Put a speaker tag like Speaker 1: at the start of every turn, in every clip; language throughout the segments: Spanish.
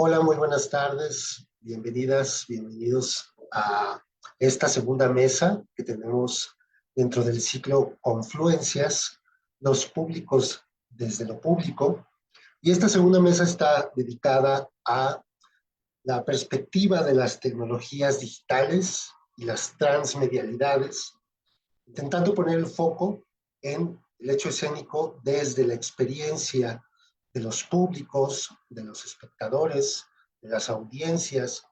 Speaker 1: Hola, muy buenas tardes. Bienvenidas, bienvenidos a esta segunda mesa que tenemos dentro del ciclo Confluencias, los públicos desde lo público. Y esta segunda mesa está dedicada a la perspectiva de las tecnologías digitales y las transmedialidades, intentando poner el foco en el hecho escénico desde la experiencia de los públicos, de los espectadores, de las audiencias.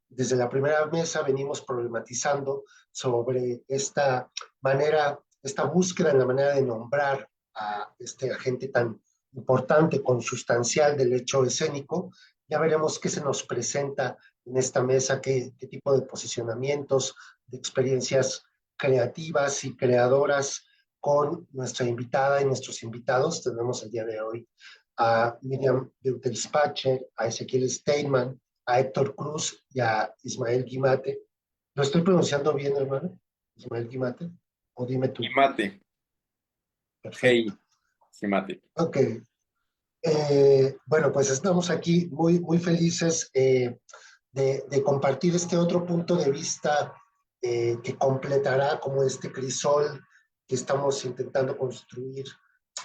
Speaker 1: Desde la primera mesa venimos problematizando sobre esta manera, esta búsqueda en la manera de nombrar a este agente tan importante, consustancial del hecho escénico. Ya veremos qué se nos presenta en esta mesa, qué tipo de posicionamientos, de experiencias creativas y creadoras con nuestra invitada y nuestros invitados. Tenemos el día de hoy a Miriam Beutelspacher, a Ezequiel Steinman, a Héctor Cruz y a Ismael Guimate. ¿Lo estoy pronunciando bien, hermano? Ismael Guimate. O dime tú.
Speaker 2: Gimate,
Speaker 1: Perfecto.
Speaker 2: hey, Gimate.
Speaker 1: Ok. Bueno, pues estamos aquí muy felices de compartir este otro punto de vista que completará como este crisol que estamos intentando construir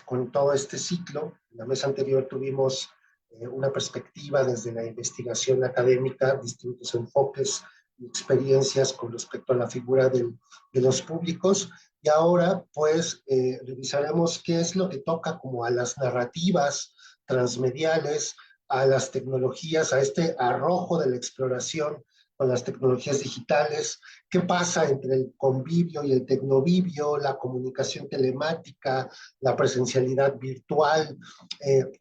Speaker 1: con todo este ciclo. En la mesa anterior tuvimos una perspectiva desde la investigación académica, distintos enfoques y experiencias con respecto a la figura de los públicos. Y ahora, pues, revisaremos qué es lo que toca como a las narrativas transmediales, a las tecnologías, a este arrojo de la exploración con las tecnologías digitales, qué pasa entre el convivio y el tecnovivio, la comunicación telemática, la presencialidad virtual.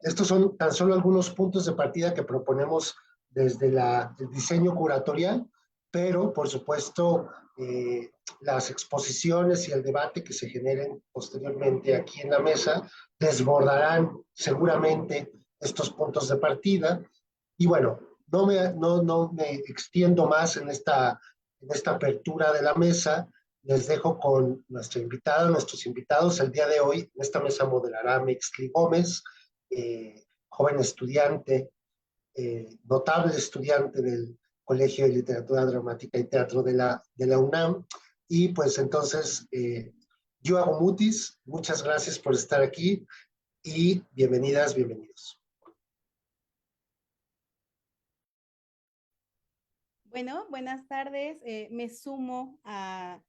Speaker 1: Estos son tan solo algunos puntos de partida que proponemos desde el diseño curatorial, pero por supuesto las exposiciones y el debate que se generen posteriormente aquí en la mesa desbordarán seguramente estos puntos de partida. Y bueno, no me extiendo más en esta apertura de la mesa. Les dejo con nuestra invitada, nuestros invitados. El día de hoy en esta mesa moderará Mexli Gómez, joven estudiante, notable estudiante del Colegio de Literatura Dramática y Teatro de la UNAM. Y pues entonces, yo hago Mutis, muchas gracias por estar aquí y bienvenidas, bienvenidos.
Speaker 3: Bueno, buenas tardes. Me sumo a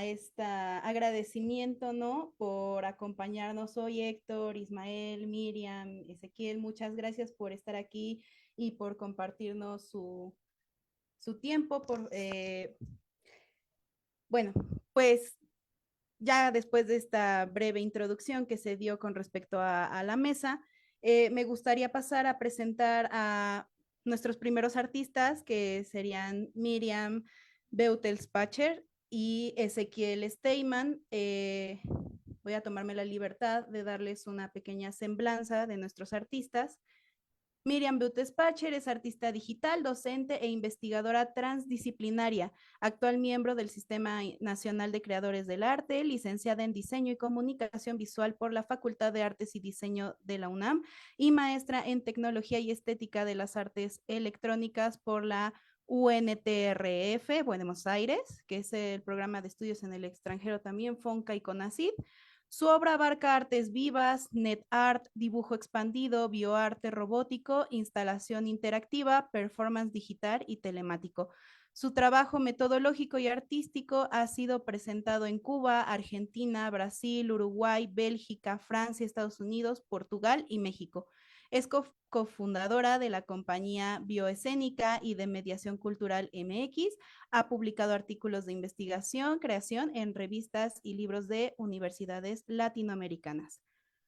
Speaker 3: este agradecimiento, ¿no? Por acompañarnos hoy, Héctor, Ismael, Miriam, Ezequiel. Muchas gracias por estar aquí y por compartirnos su tiempo. Bueno, pues ya después de esta breve introducción que se dio con respecto a la mesa, me gustaría pasar a presentar a nuestros primeros artistas, que serían Miriam Beutelspacher y Ezequiel Steinman. Voy a tomarme la libertad de darles una pequeña semblanza de nuestros artistas. Miriam Beutelspacher es artista digital, docente e investigadora transdisciplinaria, actual miembro del Sistema Nacional de Creadores del Arte, licenciada en Diseño y Comunicación Visual por la Facultad de Artes y Diseño de la UNAM y maestra en Tecnología y Estética de las Artes Electrónicas por la UNTRF, Buenos Aires, que es el programa de estudios en el extranjero también, FONCA y CONACYT. Su obra abarca artes vivas, net art, dibujo expandido, bioarte robótico, instalación interactiva, performance digital y telemático. Su trabajo metodológico y artístico ha sido presentado en Cuba, Argentina, Brasil, Uruguay, Bélgica, Francia, Estados Unidos, Portugal y México. Es cofundadora de la compañía Bioescénica y de Mediación Cultural MX. Ha publicado artículos de investigación, creación en revistas y libros de universidades latinoamericanas.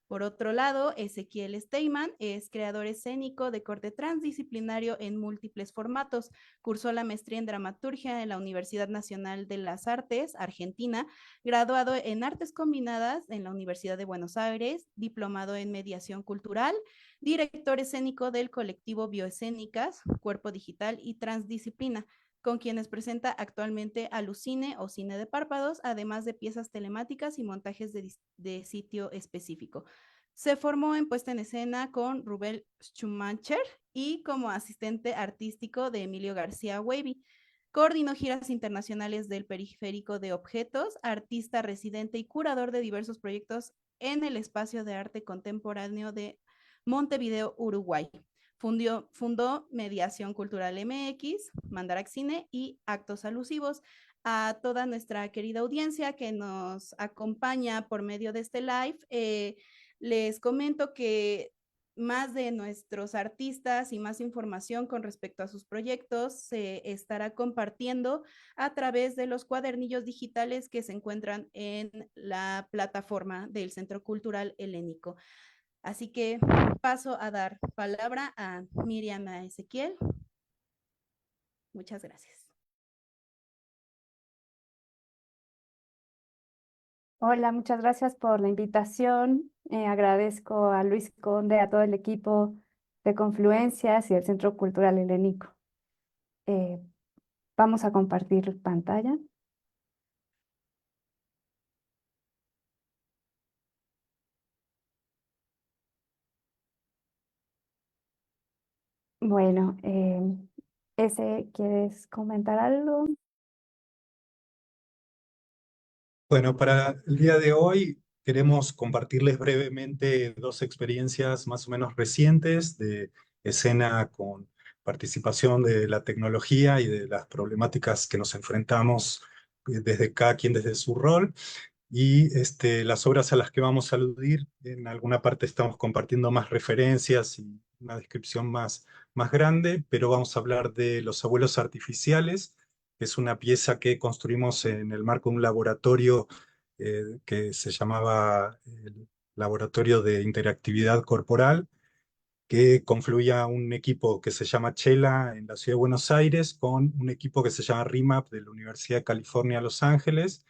Speaker 3: Por otro lado, Ezequiel Steinman es creador escénico de corte transdisciplinario en múltiples formatos. Cursó la maestría en dramaturgia en la Universidad Nacional de las Artes, Argentina, graduado en artes combinadas en la Universidad de Buenos Aires, diplomado en mediación cultural, director escénico del colectivo Bioescénicas, Cuerpo Digital y Transdisciplina, con quienes presenta actualmente Alucine o Cine de Párpados, además de piezas telemáticas y montajes de sitio específico. Se formó en puesta en escena con Rubén Schumacher y como asistente artístico de Emilio García Wavy. Coordinó giras internacionales del Periférico de Objetos, artista residente y curador de diversos proyectos en el Espacio de Arte Contemporáneo de Montevideo, Uruguay. Fundó Mediación Cultural MX, Mandarax Cine y Actos Alusivos. A toda nuestra querida audiencia que nos acompaña por medio de este live, les comento que más de nuestros artistas y más información con respecto a sus proyectos se estará compartiendo a través de los cuadernillos digitales que se encuentran en la plataforma del Centro Cultural Helénico. Así que paso a dar palabra a Miriam Ezequiel. Muchas gracias.
Speaker 4: Hola, muchas gracias por la invitación. Agradezco a Luis Conde, a todo el equipo de Confluencias y el Centro Cultural Helénico. Vamos a compartir pantalla. Bueno, ¿quieres comentar algo?
Speaker 5: Bueno, para el día de hoy queremos compartirles brevemente dos experiencias más o menos recientes de escena con participación de la tecnología y de las problemáticas que nos enfrentamos desde cada quien desde su rol. Y las obras a las que vamos a aludir, en alguna parte estamos compartiendo más referencias y una descripción más grande, pero vamos a hablar de Los Abuelos Artificiales, que es una pieza que construimos en el marco de un laboratorio que se llamaba el Laboratorio de Interactividad Corporal, que confluía un equipo que se llama Chela en la ciudad de Buenos Aires con un equipo que se llama RIMAP de la Universidad de California, Los Ángeles,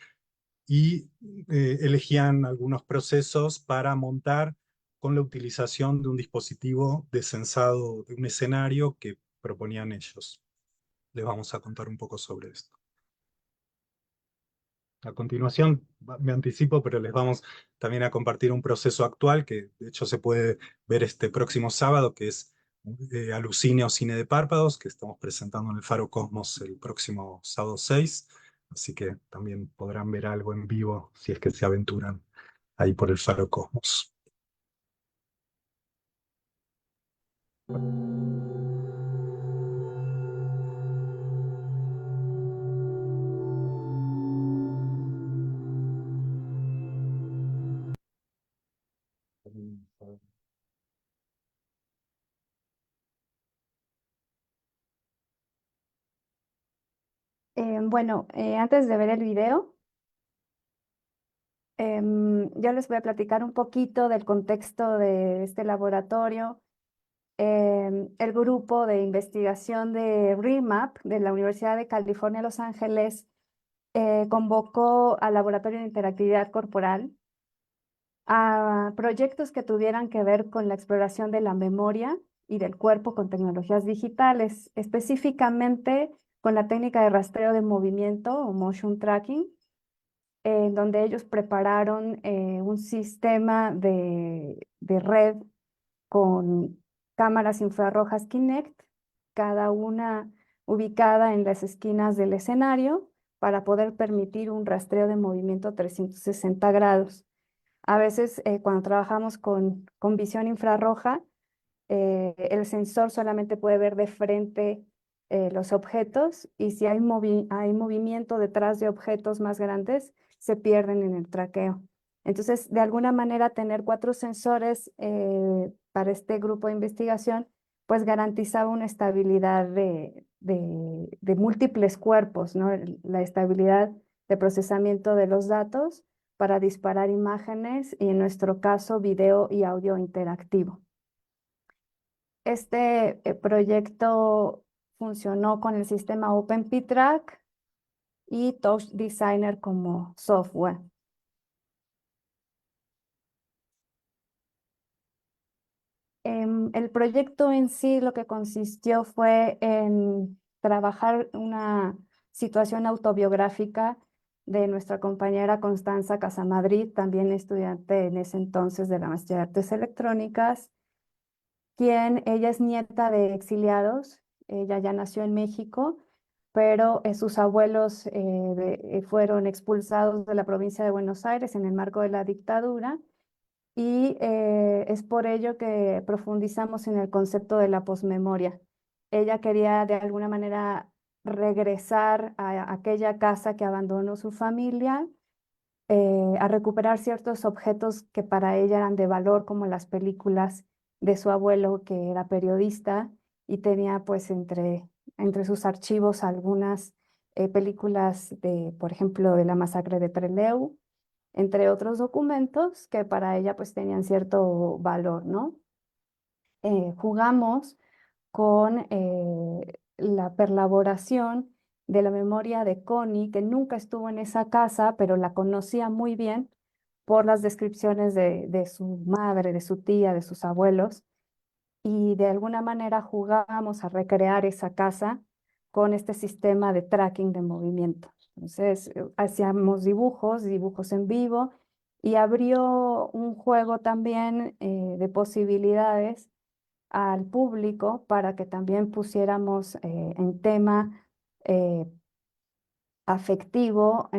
Speaker 5: y elegían algunos procesos para montar con la utilización de un dispositivo de sensado de un escenario que proponían ellos. Les vamos a contar un poco sobre esto. A continuación, me anticipo, pero les vamos también a compartir un proceso actual que de hecho se puede ver este próximo sábado, que es Alucine o Cine de Párpados, que estamos presentando en el Faro Cosmos el próximo sábado 6. Así que también podrán ver algo en vivo si es que se aventuran ahí por el Faro Cosmos.
Speaker 4: Bueno, antes de ver el video, yo les voy a platicar un poquito del contexto de este laboratorio. El grupo de investigación de RIMAP de la Universidad de California, Los Ángeles, convocó al Laboratorio de Interactividad Corporal a proyectos que tuvieran que ver con la exploración de la memoria y del cuerpo con tecnologías digitales, específicamente con la técnica de rastreo de movimiento o motion tracking, en donde ellos prepararon un sistema de red con cámaras infrarrojas Kinect, cada una ubicada en las esquinas del escenario para poder permitir un rastreo de movimiento 360 grados. A veces cuando trabajamos con visión infrarroja, el sensor solamente puede ver de frente los objetos y si hay movimiento detrás de objetos más grandes, se pierden en el traqueo. Entonces, de alguna manera, tener 4 sensores para este grupo de investigación, pues garantizaba una estabilidad de múltiples cuerpos, ¿no? La estabilidad de procesamiento de los datos para disparar imágenes y en nuestro caso, video y audio interactivo. Este proyecto funcionó con el sistema OpenPTrack y Touch Designer como software. El proyecto en sí lo que consistió fue en trabajar una situación autobiográfica de nuestra compañera Constanza Casamadrid, también estudiante en ese entonces de la Maestría de Artes Electrónicas, quien ella es nieta de exiliados, ella ya nació en México, pero sus abuelos fueron expulsados de la provincia de Buenos Aires en el marco de la dictadura y es por ello que profundizamos en el concepto de la posmemoria. Ella quería de alguna manera regresar a aquella casa que abandonó su familia, a recuperar ciertos objetos que para ella eran de valor, como las películas de su abuelo, que era periodista y tenía pues entre sus archivos algunas películas de, por ejemplo, de la masacre de Trelew, entre otros documentos que para ella pues tenían cierto valor, ¿no? Jugamos con la perlaboración de la memoria de Connie, que nunca estuvo en esa casa, pero la conocía muy bien por las descripciones de su madre, de su tía, de sus abuelos, y de alguna manera jugábamos a recrear esa casa con este sistema de tracking de movimiento. Entonces, hacíamos dibujos en vivo, y abrió un juego también de posibilidades al público para que también pusiéramos en tema eh, afectivo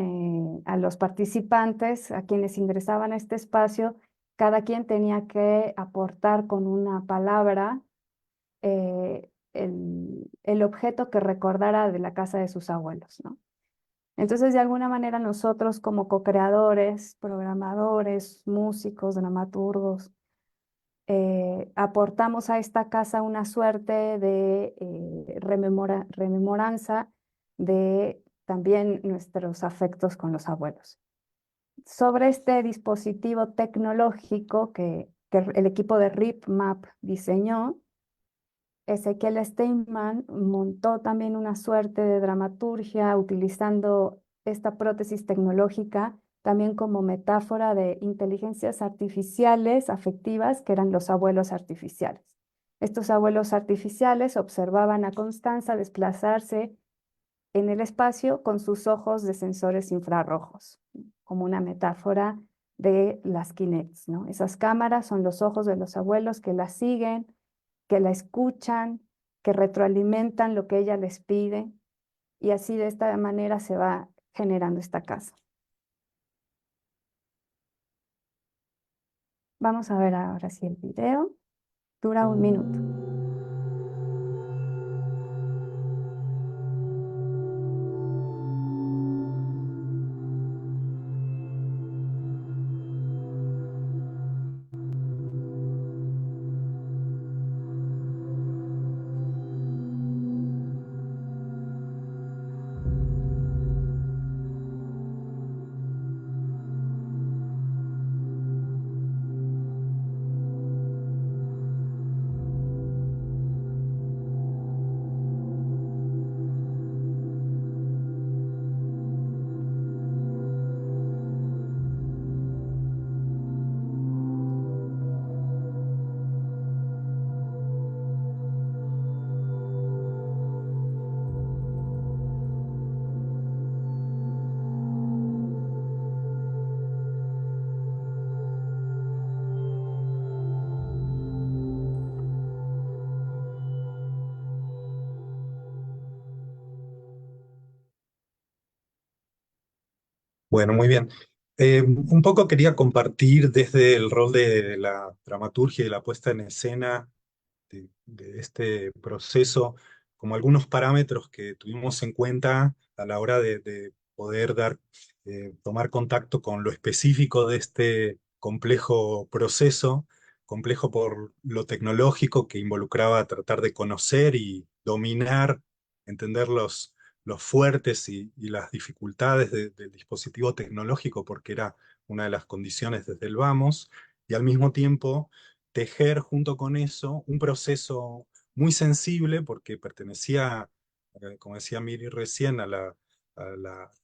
Speaker 4: a los participantes, a quienes ingresaban a este espacio. Cada quien tenía que aportar con una palabra el objeto que recordara de la casa de sus abuelos, ¿no? Entonces, de alguna manera, nosotros como co-creadores, programadores, músicos, dramaturgos, aportamos a esta casa una suerte de rememoranza de también nuestros afectos con los abuelos. Sobre este dispositivo tecnológico que el equipo de RipMap diseñó, Ezequiel Steinman montó también una suerte de dramaturgia utilizando esta prótesis tecnológica también como metáfora de inteligencias artificiales afectivas, que eran los abuelos artificiales. Estos abuelos artificiales observaban a Constanza desplazarse en el espacio con sus ojos de sensores infrarrojos, como una metáfora de las Kinects, ¿no? Esas cámaras son los ojos de los abuelos que la siguen, que la escuchan, que retroalimentan lo que ella les pide, y así de esta manera se va generando esta casa. Vamos a ver ahora sí el video. Dura 1 minuto.
Speaker 5: Bueno, muy bien. Un poco quería compartir desde el rol de la dramaturgia y de la puesta en escena de este proceso, como algunos parámetros que tuvimos en cuenta a la hora de poder tomar contacto con lo específico de este complejo proceso, complejo por lo tecnológico que involucraba tratar de conocer y dominar, entender los fuertes y las dificultades del dispositivo tecnológico, porque era una de las condiciones desde el vamos, y al mismo tiempo tejer junto con eso un proceso muy sensible, porque pertenecía, como decía Miri recién, a la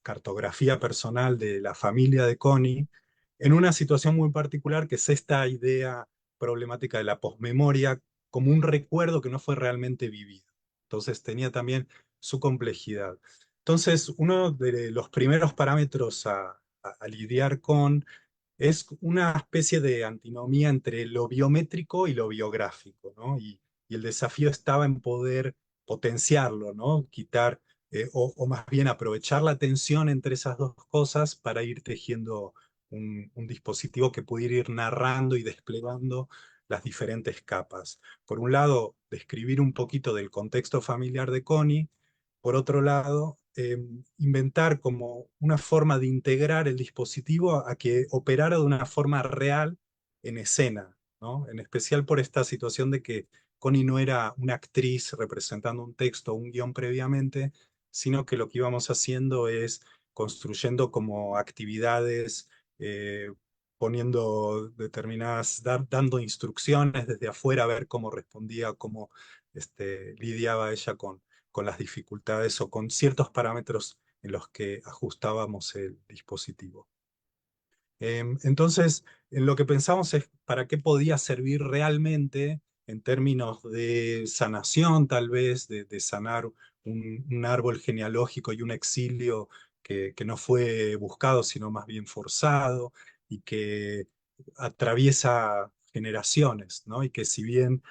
Speaker 5: cartografía personal de la familia de Connie, en una situación muy particular, que es esta idea problemática de la posmemoria como un recuerdo que no fue realmente vivido. Entonces tenía también su complejidad. Entonces, uno de los primeros parámetros a lidiar con es una especie de antinomía entre lo biométrico y lo biográfico, ¿no? Y el desafío estaba en poder potenciarlo, ¿no? Quitar, o más bien aprovechar la tensión entre esas dos cosas para ir tejiendo un dispositivo que pudiera ir narrando y desplegando las diferentes capas. Por un lado, describir un poquito del contexto familiar de Connie. Por otro lado, inventar como una forma de integrar el dispositivo a que operara de una forma real en escena, ¿no? En especial por esta situación de que Connie no era una actriz representando un texto o un guión previamente, sino que lo que íbamos haciendo es construyendo como actividades, poniendo determinadas, dando instrucciones desde afuera a ver cómo respondía, cómo lidiaba ella con las dificultades o con ciertos parámetros en los que ajustábamos el dispositivo. Entonces, en lo que pensamos es para qué podía servir realmente en términos de sanación, tal vez, de sanar un árbol genealógico y un exilio que no fue buscado, sino más bien forzado, y que atraviesa generaciones, ¿no? Y que si bien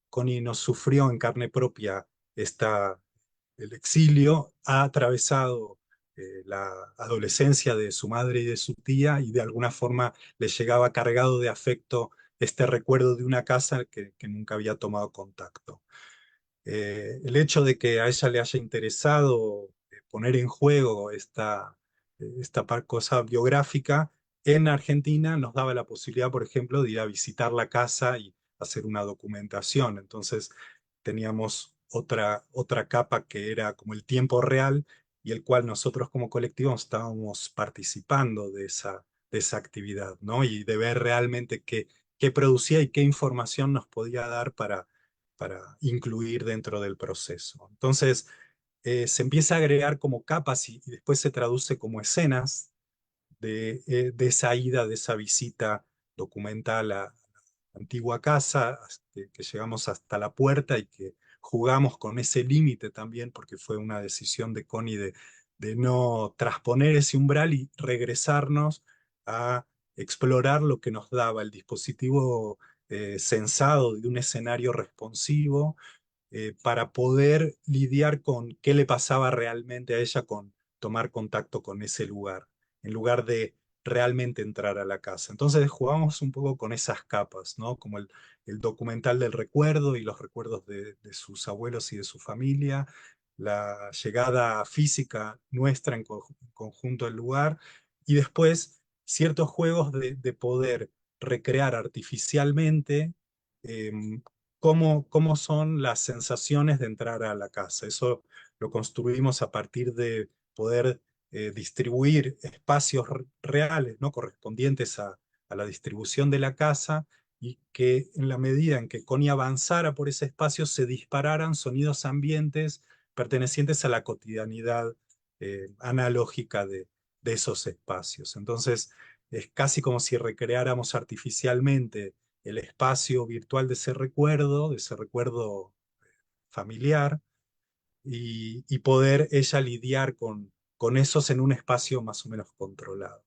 Speaker 5: Connie nos sufrió en carne propia el exilio, ha atravesado la adolescencia de su madre y de su tía, y de alguna forma le llegaba cargado de afecto este recuerdo de una casa que nunca había tomado contacto. El hecho de que a ella le haya interesado poner en juego esta cosa biográfica en Argentina nos daba la posibilidad, por ejemplo, de ir a visitar la casa y hacer una documentación. Entonces teníamos otra capa que era como el tiempo real, y el cual nosotros como colectivo estábamos participando de esa actividad, ¿no? Y de ver realmente qué producía y qué información nos podía dar para incluir dentro del proceso. Entonces, se empieza a agregar como capas y después se traduce como escenas de esa ida, de esa visita documental a la antigua casa, que llegamos hasta la puerta y que jugamos con ese límite también, porque fue una decisión de Connie de no trasponer ese umbral y regresarnos a explorar lo que nos daba el dispositivo sensado de un escenario responsivo, para poder lidiar con qué le pasaba realmente a ella con tomar contacto con ese lugar, en lugar de realmente entrar a la casa. Entonces jugamos un poco con esas capas, ¿no? Como el documental del recuerdo y los recuerdos de sus abuelos y de su familia, la llegada física nuestra en conjunto al lugar, y después ciertos juegos de poder recrear artificialmente em, cómo son las sensaciones de entrar a la casa. Eso lo construimos a partir de poder distribuir espacios reales, ¿no? Correspondientes a la distribución de la casa, y que en la medida en que Connie avanzara por ese espacio se dispararan sonidos ambientes pertenecientes a la cotidianidad analógica de esos espacios. Entonces, es casi como si recreáramos artificialmente el espacio virtual de ese recuerdo familiar, y poder ella lidiar con esos en un espacio más o menos controlado.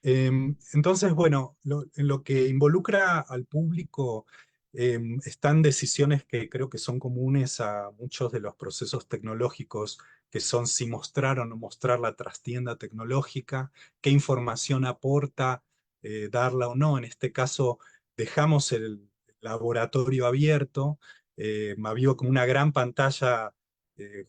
Speaker 5: Entonces, bueno, en lo que involucra al público, están decisiones que creo que son comunes a muchos de los procesos tecnológicos, que son si mostrar o no mostrar la trastienda tecnológica, qué información aporta, darla o no. En este caso, dejamos el laboratorio abierto, había como una gran pantalla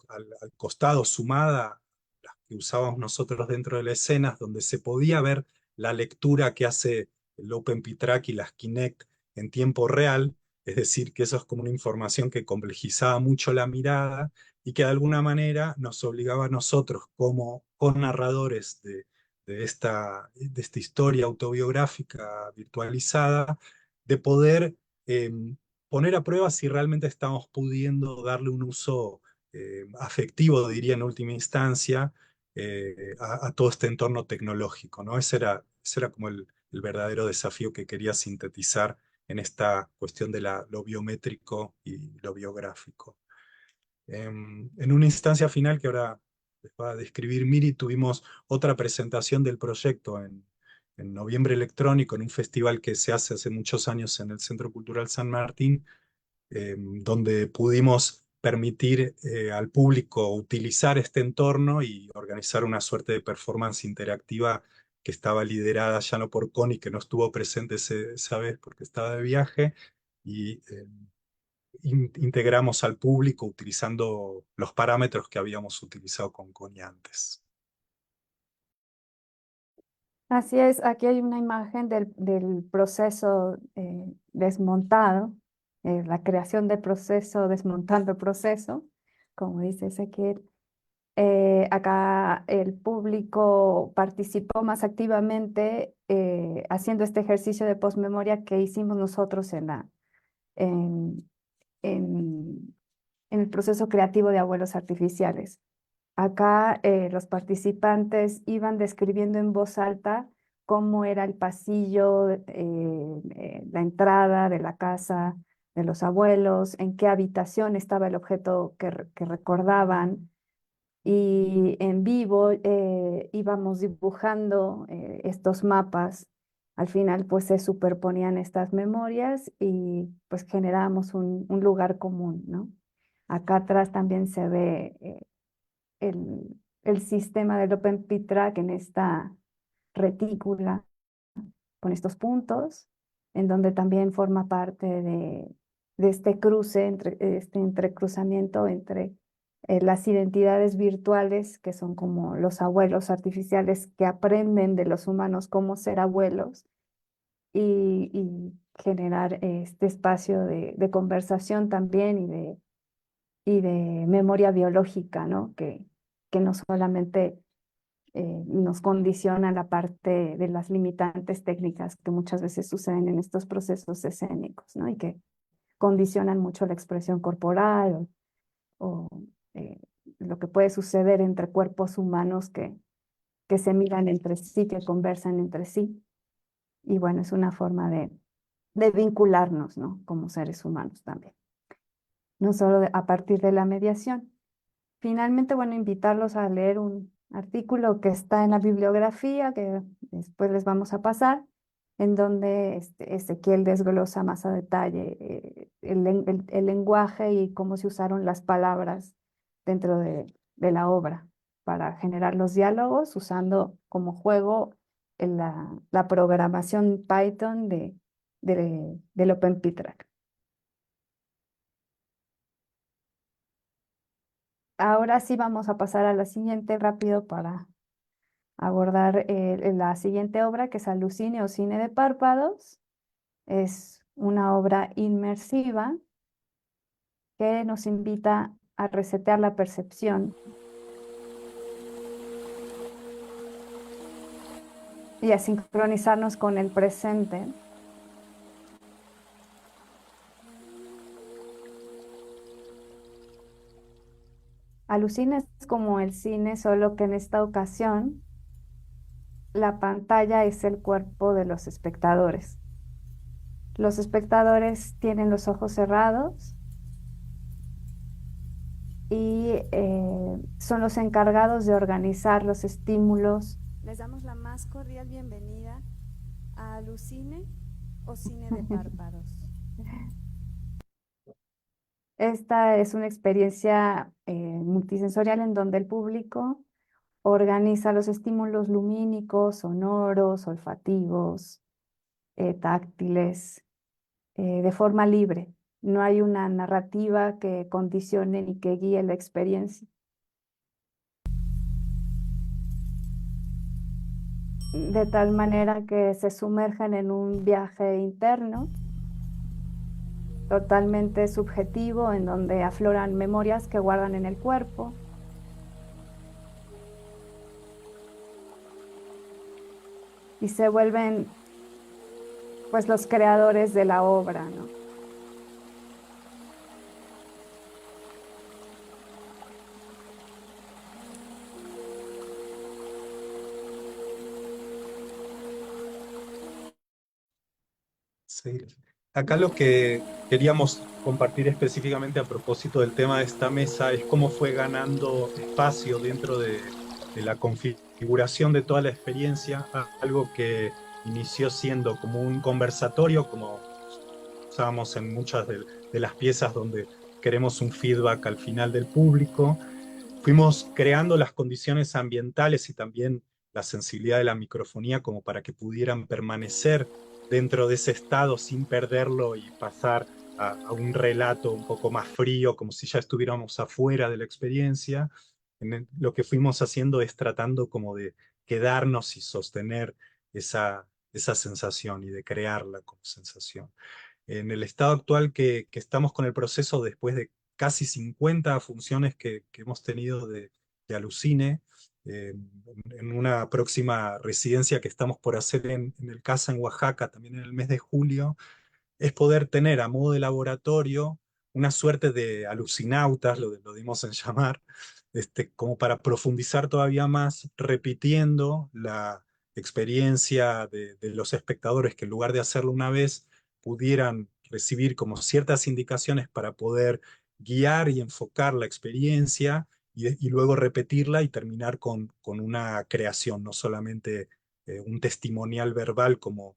Speaker 5: al costado sumada a las que usábamos nosotros dentro de las escenas, donde se podía ver la lectura que hace el OpenPTrack y las Kinect en tiempo real, es decir, que eso es como una información que complejizaba mucho la mirada y que de alguna manera nos obligaba a nosotros como narradores de esta historia autobiográfica virtualizada, de poder eh, poner a prueba si realmente estamos pudiendo darle un uso afectivo, diría en última instancia, a todo este entorno tecnológico, ¿no? Ese era como el verdadero desafío que quería sintetizar en esta cuestión de lo biométrico y lo biográfico. En una instancia final que ahora les va a describir Miri, tuvimos otra presentación del proyecto en en Noviembre Electrónico, en un festival que se hace muchos años en el Centro Cultural San Martín, donde pudimos permitir al público utilizar este entorno y organizar una suerte de performance interactiva que estaba liderada ya no por Connie, que no estuvo presente esa vez porque estaba de viaje, y integramos al público utilizando los parámetros que habíamos utilizado con Connie antes.
Speaker 4: Así es, aquí hay una imagen del proceso desmontado, la creación del proceso, desmontando el proceso, como dice Ezequiel. Acá el público participó más activamente haciendo este ejercicio de postmemoria que hicimos nosotros en, en el proceso creativo de Abuelos Artificiales. Acá los participantes iban describiendo en voz alta cómo era el pasillo, la entrada de la casa de los abuelos, en qué habitación estaba el objeto que recordaban. Y en vivo íbamos dibujando estos mapas. Al final pues se superponían estas memorias y pues generábamos un lugar común, ¿no? Acá atrás también se ve el sistema del OpenPTRAck en esta retícula con estos puntos, en donde también forma parte de este cruce, este entrecruzamiento entre las identidades virtuales, que son como los abuelos artificiales que aprenden de los humanos cómo ser abuelos, y generar este espacio de conversación también y de memoria biológica, ¿no? Que no solamente nos condiciona la parte de las limitantes técnicas que muchas veces suceden en estos procesos escénicos, ¿no? Y que condicionan mucho la expresión corporal o lo que puede suceder entre cuerpos humanos que se miran entre sí, que conversan entre sí. Y bueno, es una forma de vincularnos, ¿no? Como seres humanos también. No solo a partir de la mediación. Finalmente, bueno, invitarlos a leer un artículo que está en la bibliografía, que después les vamos a pasar, en donde Ezequiel desglosa más a detalle el lenguaje y cómo se usaron las palabras dentro de la obra para generar los diálogos, usando como juego la programación Python del OpenPTRAck. Ahora sí vamos a pasar a la siguiente rápido para abordar la siguiente obra, que es Alucine o Cine de Párpados. Es una obra inmersiva que nos invita a resetear la percepción y a sincronizarnos con el presente. Alucine es como el cine, solo que en esta ocasión la pantalla es el cuerpo de los espectadores. Los espectadores tienen los ojos cerrados y son los encargados de organizar los estímulos. Les damos la más cordial bienvenida a Alucine o Cine de Párpados. Esta es una experiencia multisensorial en donde el público organiza los estímulos lumínicos, sonoros, olfativos, táctiles, de forma libre. No hay una narrativa que condicione ni que guíe la experiencia. De tal manera que se sumergen en un viaje interno, totalmente subjetivo, en donde afloran memorias que guardan en el cuerpo. Y se vuelven, pues, los creadores de la obra, ¿no?
Speaker 5: Sí. Acá lo que queríamos compartir específicamente a propósito del tema de esta mesa es cómo fue ganando espacio dentro de la configuración de toda la experiencia, algo que inició siendo como un conversatorio, como usábamos en muchas de las piezas donde queremos un feedback al final del público. Fuimos creando las condiciones ambientales y también la sensibilidad de la microfonía como para que pudieran permanecer dentro de ese estado sin perderlo y pasar a un relato un poco más frío, como si ya estuviéramos afuera de la experiencia. Lo que fuimos haciendo es tratando como de quedarnos y sostener esa sensación y de crearla como sensación. En el estado actual que estamos con el proceso, después de casi 50 funciones que hemos tenido de Alucine, en una próxima residencia que estamos por hacer en el CASA en Oaxaca, también en el mes de julio, es poder tener a modo de laboratorio una suerte de alucinautas, lo dimos en llamar, como para profundizar todavía más, repitiendo la experiencia de los espectadores que en lugar de hacerlo una vez, pudieran recibir como ciertas indicaciones para poder guiar y enfocar la experiencia y luego repetirla y terminar con una creación, no solamente un testimonial verbal como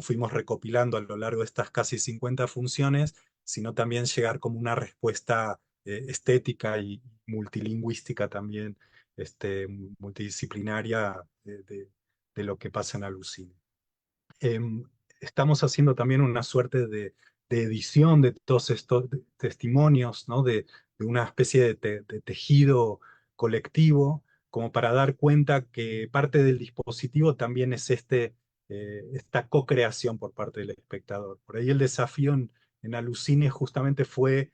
Speaker 5: fuimos recopilando a lo largo de estas casi 50 funciones, sino también llegar como una respuesta estética y multilingüística también, multidisciplinaria de lo que pasa en Alucine. Em, Estamos haciendo también una suerte de edición de todos estos testimonios, ¿no? De una especie de tejido colectivo, como para dar cuenta que parte del dispositivo también es esta co-creación por parte del espectador. Por ahí el desafío en Alucine justamente fue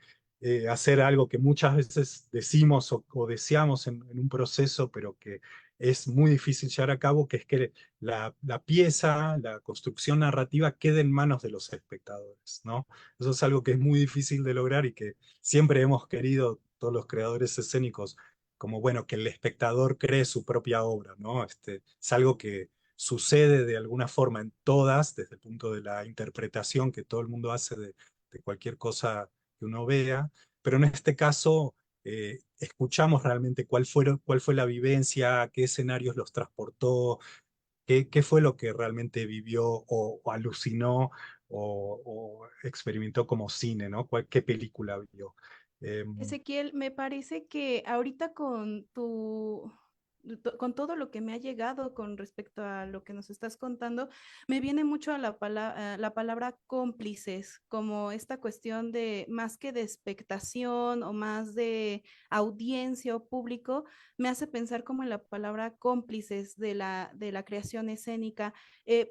Speaker 5: hacer algo que muchas veces decimos o deseamos en un proceso, pero que es muy difícil llevar a cabo, que es que la pieza, la construcción narrativa quede en manos de los espectadores, ¿no? Eso es algo que es muy difícil de lograr y que siempre hemos querido, todos los creadores escénicos, como bueno, que el espectador cree su propia obra, ¿no? Es algo que sucede de alguna forma en todas, desde el punto de la interpretación que todo el mundo hace de cualquier cosa que uno vea, pero en este caso escuchamos realmente cuál fue la vivencia, qué escenarios los transportó, qué fue lo que realmente vivió o alucinó o experimentó como cine, ¿no? ¿Qué película vio?
Speaker 3: Ezequiel, me parece que ahorita con todo lo que me ha llegado con respecto a lo que nos estás contando, me viene mucho a la palabra cómplices, como esta cuestión de más que de expectación o más de audiencia o público, me hace pensar como en la palabra cómplices de la creación escénica.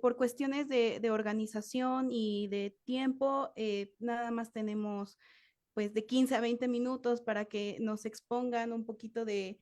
Speaker 3: Por cuestiones de organización y de tiempo, nada más tenemos pues de 15 a 20 minutos para que nos expongan un poquito de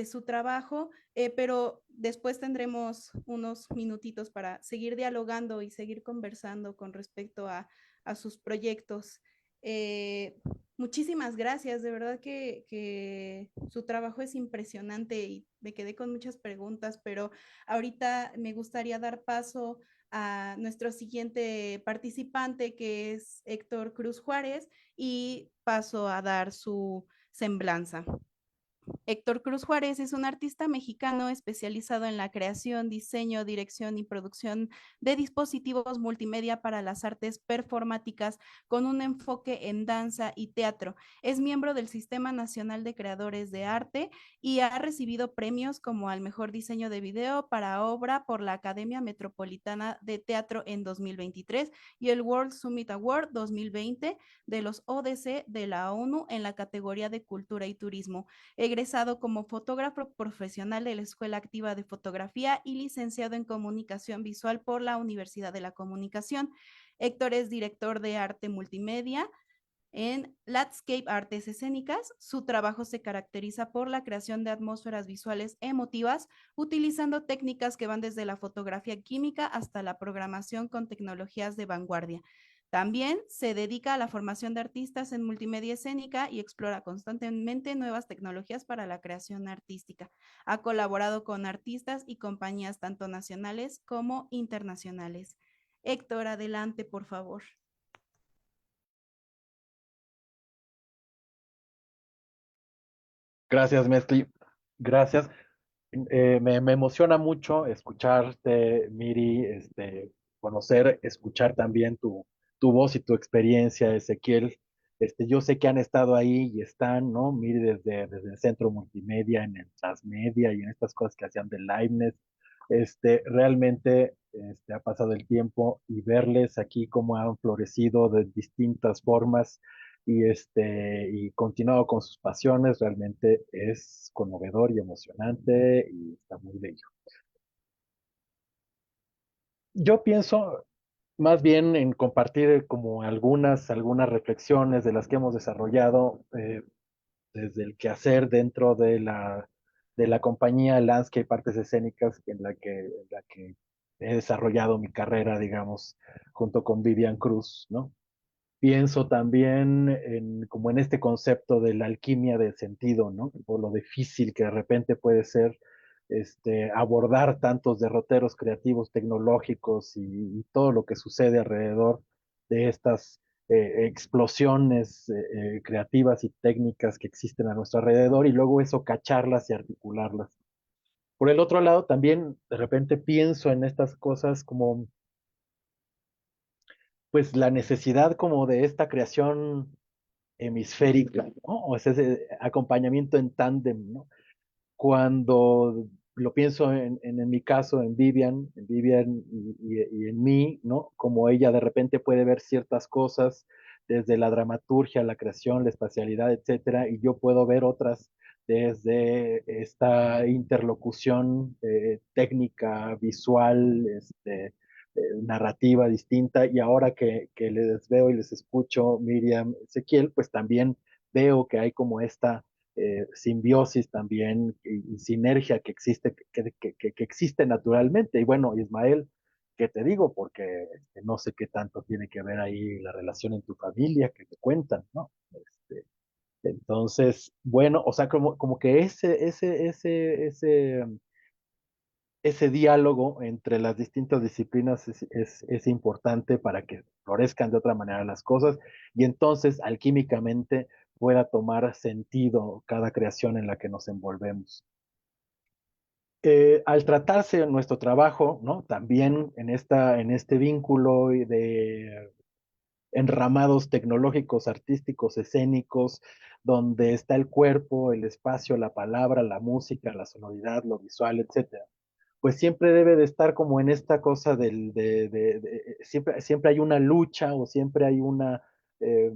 Speaker 3: su trabajo, pero después tendremos unos minutitos para seguir dialogando y seguir conversando con respecto a sus proyectos. Eh, Muchísimas gracias, de verdad que su trabajo es impresionante y me quedé con muchas preguntas, pero ahorita me gustaría dar paso a nuestro siguiente participante, que es Héctor Cruz Juárez, y paso a dar su semblanza. Héctor Cruz Juárez es un artista mexicano especializado en la creación, diseño, dirección y producción de dispositivos multimedia para las artes performáticas con un enfoque en danza y teatro. Es miembro del Sistema Nacional de Creadores de Arte y ha recibido premios como al mejor diseño de video para obra por la Academia Metropolitana de Teatro en 2023 y el World Summit Award 2020 de los ODC de la ONU en la categoría de Cultura y Turismo. Egresado como fotógrafo profesional de la Escuela Activa de Fotografía y licenciado en Comunicación Visual por la Universidad de la Comunicación. Héctor es director de arte multimedia en Landscape Artes Escénicas. Su trabajo se caracteriza por la creación de atmósferas visuales emotivas, utilizando técnicas que van desde la fotografía química hasta la programación con tecnologías de vanguardia. También se dedica a la formación de artistas en multimedia escénica y explora constantemente nuevas tecnologías para la creación artística. Ha colaborado con artistas y compañías tanto nacionales como internacionales. Héctor, adelante, por favor.
Speaker 6: Gracias, Mescli. Gracias. Me emociona mucho escucharte, Miri, conocer, escuchar también tu voz y tu experiencia, Ezequiel. Yo sé que han estado ahí y están, ¿no? Miri, desde el centro multimedia, en el transmedia y en estas cosas que hacían de Liveness. Realmente ha pasado el tiempo y verles aquí cómo han florecido de distintas formas y continuado con sus pasiones, realmente es conmovedor y emocionante y está muy bello. Yo pienso más bien en compartir como algunas reflexiones de las que hemos desarrollado desde el quehacer dentro de la compañía Landscape Artes Escénicas en la que he desarrollado mi carrera, digamos, junto con Vivian Cruz, ¿no? Pienso también como en este concepto de la alquimia del sentido, ¿no? Por lo difícil que de repente puede ser abordar tantos derroteros creativos, tecnológicos y todo lo que sucede alrededor de estas explosiones creativas y técnicas que existen a nuestro alrededor y luego eso cacharlas y articularlas. Por el otro lado, también de repente pienso en estas cosas como pues la necesidad como de esta creación hemisférica, ¿no? O sea, ese acompañamiento en tándem, ¿no? Cuando lo pienso en mi caso, en Vivian y en mí, ¿no? Como ella de repente puede ver ciertas cosas desde la dramaturgia, la creación, la espacialidad, etcétera, y yo puedo ver otras desde esta interlocución técnica, visual, narrativa distinta, y ahora que les veo y les escucho, Miriam, Ezequiel, pues también veo que hay como esta simbiosis también y sinergia que existe, que existe naturalmente. Y bueno, Ismael, ¿qué te digo? Porque no sé qué tanto tiene que ver ahí la relación en tu familia que te cuentan, ¿no? Entonces, bueno, o sea, como que ese diálogo entre las distintas disciplinas es importante para que florezcan de otra manera las cosas y entonces alquímicamente pueda tomar sentido cada creación en la que nos envolvemos. Al tratarse de nuestro trabajo, ¿no? También en este vínculo de enramados tecnológicos, artísticos, escénicos, donde está el cuerpo, el espacio, la palabra, la música, la sonoridad, lo visual, etcétera, pues siempre debe de estar como en esta cosa siempre hay una lucha o siempre hay una eh,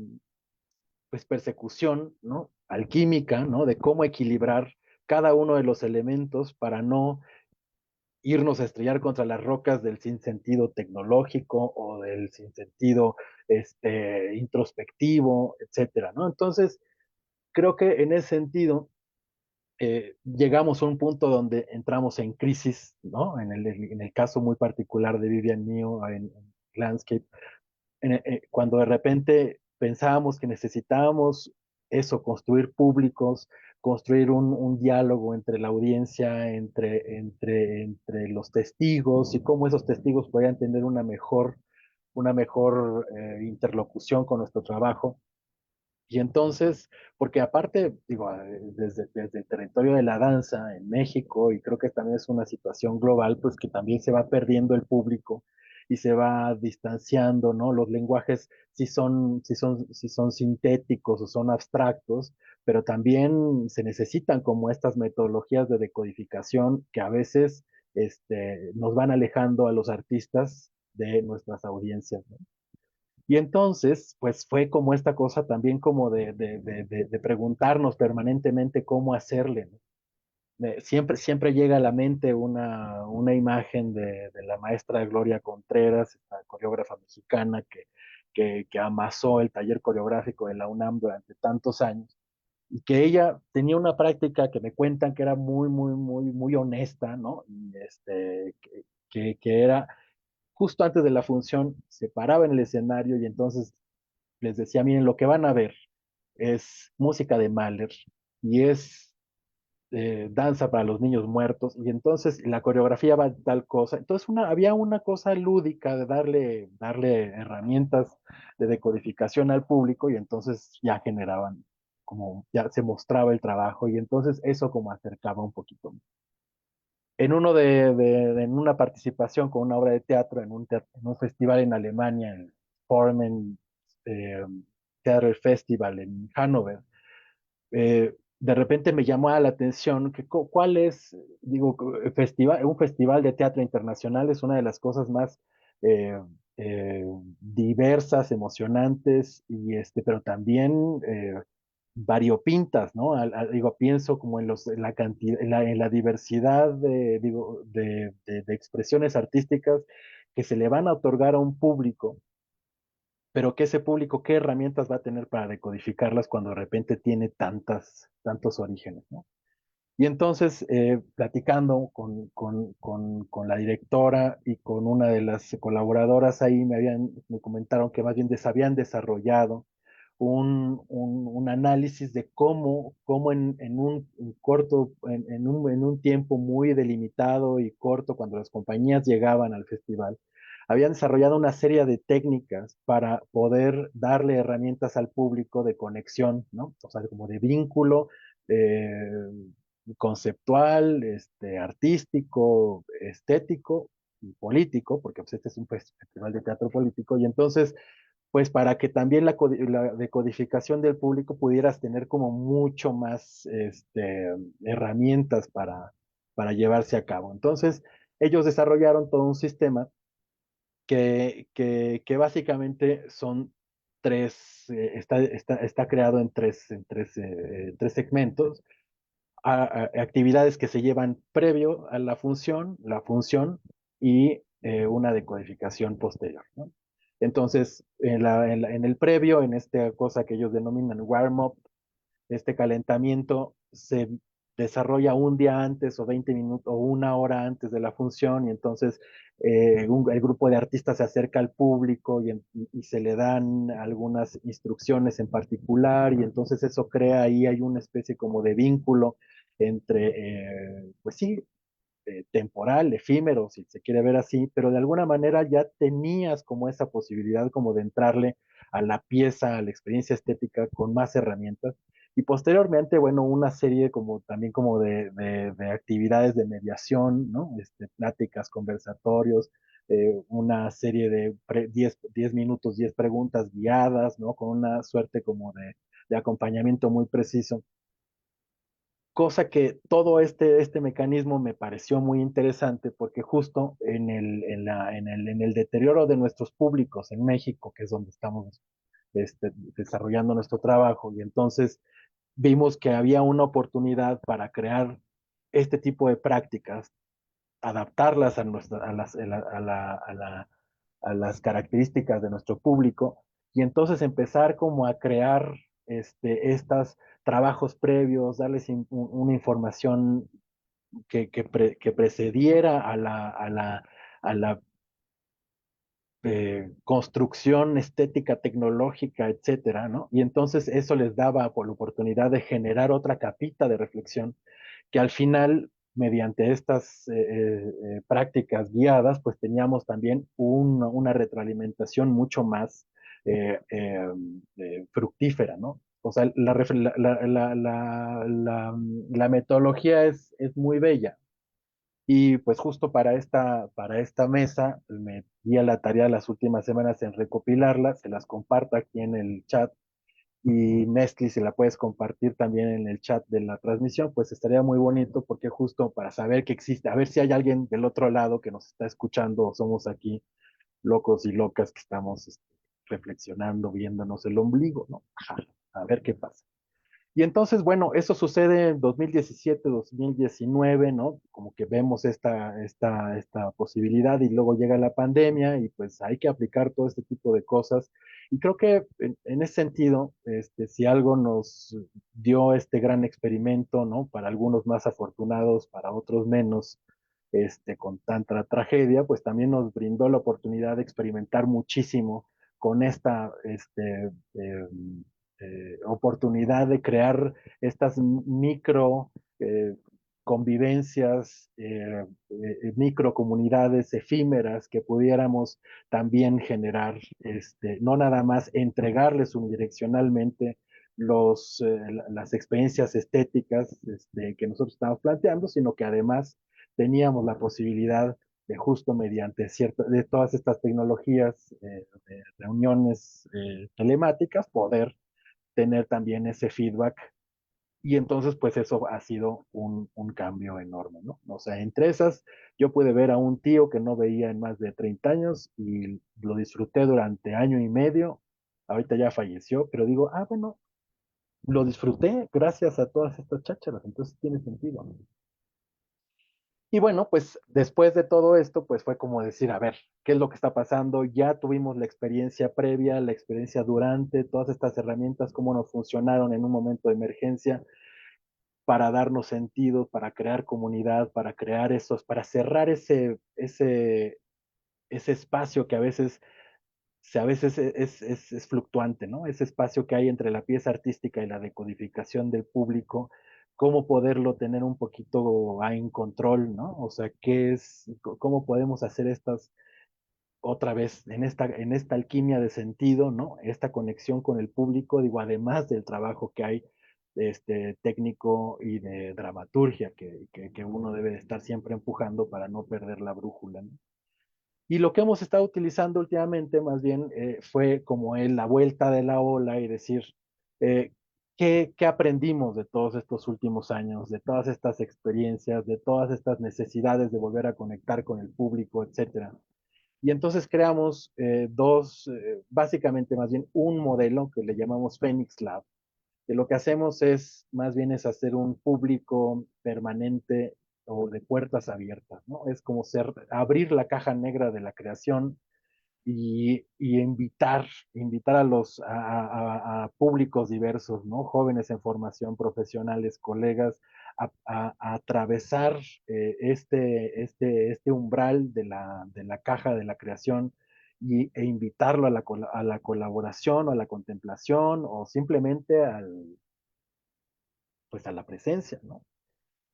Speaker 6: pues persecución, ¿no? Alquímica, ¿no? De cómo equilibrar cada uno de los elementos para no irnos a estrellar contra las rocas del sinsentido tecnológico o del sinsentido introspectivo, etcétera, ¿no? Entonces, creo que en ese sentido, llegamos a un punto donde entramos en crisis, ¿no? En el caso muy particular de Vivian Mío en Landscape, cuando de repente pensábamos que necesitábamos eso, construir públicos, construir un diálogo entre la audiencia, entre los testigos y cómo esos testigos podían tener una mejor interlocución con nuestro trabajo. Y entonces, porque aparte, digo, desde el territorio de la danza en México, y creo que también es una situación global, pues que también se va perdiendo el público y se va distanciando, ¿no? Los lenguajes sí son sintéticos o son abstractos, pero también se necesitan como estas metodologías de decodificación que a veces nos van alejando a los artistas de nuestras audiencias, ¿no? Y entonces, pues fue como esta cosa también como de preguntarnos permanentemente cómo hacerle, ¿no? Siempre llega a la mente una imagen de la maestra Gloria Contreras, esta coreógrafa mexicana que amasó el taller coreográfico de la UNAM durante tantos años, y que ella tenía una práctica que me cuentan que era muy honesta, ¿no? Y que era justo antes de la función, se paraba en el escenario y entonces les decía, miren, lo que van a ver es música de Mahler y es danza para los niños muertos, y entonces la coreografía va de tal cosa. Entonces había una cosa lúdica de darle herramientas de decodificación al público, y entonces ya generaban, como ya se mostraba el trabajo, y entonces eso como acercaba un poquito. en una participación con una obra de teatro en un festival en Alemania, el Formen Theater Festival en Hannover, de repente me llamó la atención que cuál es, digo, un festival de teatro internacional es una de las cosas más eh, eh, diversas, emocionantes, pero también variopintas, ¿no? Digo, pienso como en la cantidad, en la diversidad de expresiones artísticas que se le van a otorgar a un público, pero que ese público, ¿qué herramientas va a tener para decodificarlas cuando de repente tiene tantos orígenes, ¿no? Y entonces, platicando con la directora y con una de las colaboradoras ahí, me comentaron que más bien habían desarrollado un análisis de cómo en un corto, en un tiempo muy delimitado y corto, cuando las compañías llegaban al festival, habían desarrollado una serie de técnicas para poder darle herramientas al público de conexión, ¿no? O sea, como de vínculo eh, conceptual, artístico, estético y político, porque pues, este es un festival de teatro político, y entonces pues para que también la decodificación del público pudieras tener como mucho más herramientas para llevarse a cabo. Entonces, ellos desarrollaron todo un sistema que básicamente son está creado en tres segmentos, actividades que se llevan previo a la función y una decodificación posterior, ¿no? Entonces, en el previo, en esta cosa que ellos denominan warm-up, este calentamiento se desarrolla un día antes o 20 minutos o una hora antes de la función y entonces el grupo de artistas se acerca al público y se le dan algunas instrucciones en particular y entonces eso crea ahí, hay una especie como de vínculo entre, pues sí, temporal, efímero, si se quiere ver así, pero de alguna manera ya tenías como esa posibilidad como de entrarle a la pieza, a la experiencia estética con más herramientas. Y posteriormente, bueno, una serie como también como de actividades de mediación, ¿no? Pláticas, conversatorios, una serie de 10 minutos, 10 preguntas guiadas, ¿no? Con una suerte como de acompañamiento muy preciso, cosa que todo este mecanismo me pareció muy interesante porque justo en el deterioro de nuestros públicos en México, que es donde estamos desarrollando nuestro trabajo, y entonces vimos que había una oportunidad para crear este tipo de prácticas, adaptarlas a las características de nuestro público y entonces empezar como a crear estos trabajos previos, darles una información que precediera a la construcción estética, tecnológica, etcétera, ¿no? Y entonces eso les daba por la oportunidad de generar otra capita de reflexión que al final, mediante estas prácticas guiadas, pues teníamos también una retroalimentación mucho más fructífera, ¿no? O sea, la metodología es muy bella. Y pues justo para esta mesa me di a la tarea las últimas semanas en recopilarlas, se las comparto aquí en el chat y Nestle, si la puedes compartir también en el chat de la transmisión, pues estaría muy bonito porque justo para saber que existe, a ver si hay alguien del otro lado que nos está escuchando o somos aquí locos y locas que estamos reflexionando, viéndonos el ombligo, ¿no? Ajá, a ver qué pasa. Y entonces, bueno, eso sucede en 2017, 2019, ¿no? Como que vemos esta posibilidad y luego llega la pandemia y pues hay que aplicar todo este tipo de cosas. Y creo que en ese sentido, si algo nos dio este gran experimento, ¿no? Para algunos más afortunados, para otros menos, con tanta tragedia, pues también nos brindó la oportunidad de experimentar muchísimo con esta oportunidad de crear estas micro convivencias, micro comunidades efímeras que pudiéramos también generar, no nada más entregarles unidireccionalmente las experiencias estéticas que nosotros estamos planteando, sino que además teníamos la posibilidad de justo mediante de todas estas tecnologías de reuniones telemáticas, poder tener también ese feedback. Y entonces, pues eso ha sido un cambio enorme, ¿no? O sea, entre esas, yo pude ver a un tío que no veía en más de 30 años y lo disfruté durante año y medio. Ahorita ya falleció, pero digo, bueno, lo disfruté gracias a todas estas chácharas, entonces tiene sentido. Y bueno, pues después de todo esto, pues fue como decir, a ver, ¿qué es lo que está pasando? Ya tuvimos la experiencia previa, la experiencia durante, todas estas herramientas, cómo nos funcionaron en un momento de emergencia para darnos sentido, para crear comunidad, para crear para cerrar ese espacio que a veces es fluctuante, ¿no? Ese espacio que hay entre la pieza artística y la decodificación del público, cómo poderlo tener un poquito en control, ¿no? O sea, cómo podemos hacer otra vez, en esta alquimia de sentido, ¿no? Esta conexión con el público, digo, además del trabajo que hay técnico y de dramaturgia que uno debe de estar siempre empujando para no perder la brújula, ¿no? Y lo que hemos estado utilizando últimamente más bien fue como la vuelta de la ola y decir, eh, ¿qué aprendimos de todos estos últimos años, de todas estas experiencias, de todas estas necesidades de volver a conectar con el público, etcétera? Y entonces creamos básicamente más bien un modelo que le llamamos Phoenix Lab, que lo que hacemos más bien es hacer un público permanente o de puertas abiertas, ¿no? Es como abrir la caja negra de la creación y invitar a públicos diversos, ¿no? Jóvenes en formación, profesionales, colegas, a atravesar este umbral de la caja de la creación e invitarlo a la colaboración o a la contemplación o simplemente pues a la presencia, ¿no?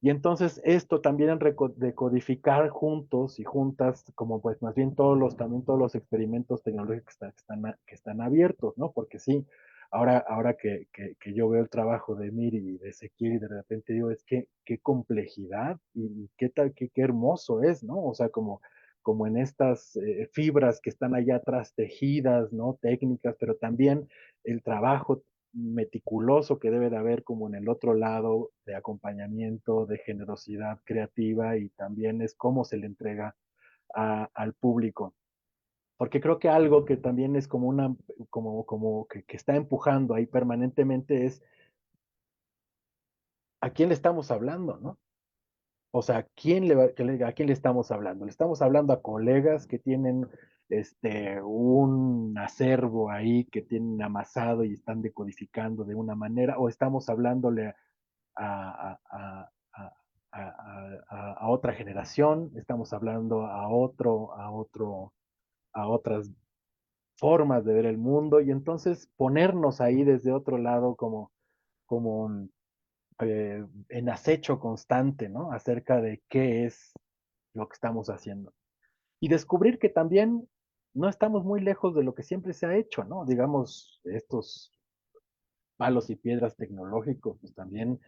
Speaker 6: Y entonces esto también en decodificar juntos y juntas, como pues más bien también todos los experimentos tecnológicos que están abiertos, ¿no? Porque sí, ahora que yo veo el trabajo de Miri y de Ezequiel y de repente digo, es que qué complejidad y qué hermoso es, ¿no? O sea, como en estas fibras que están allá atrás tejidas, ¿no? Técnicas, pero también el trabajo meticuloso que debe de haber como en el otro lado de acompañamiento, de generosidad creativa y también es cómo se le entrega al público. Porque creo que algo que también es como que está empujando ahí permanentemente es a quién le estamos hablando, ¿no? O sea, ¿a quién le estamos hablando? Le estamos hablando a colegas que tienen un acervo ahí que tienen amasado y están decodificando de una manera, o estamos hablándole a, a, a, a otra generación, estamos hablando a otras formas de ver el mundo, y entonces ponernos ahí desde otro lado como en acecho constante, ¿no? Acerca de qué es lo que estamos haciendo. Y descubrir que también no estamos muy lejos de lo que siempre se ha hecho, ¿no? Digamos, estos palos y piedras tecnológicos, pues también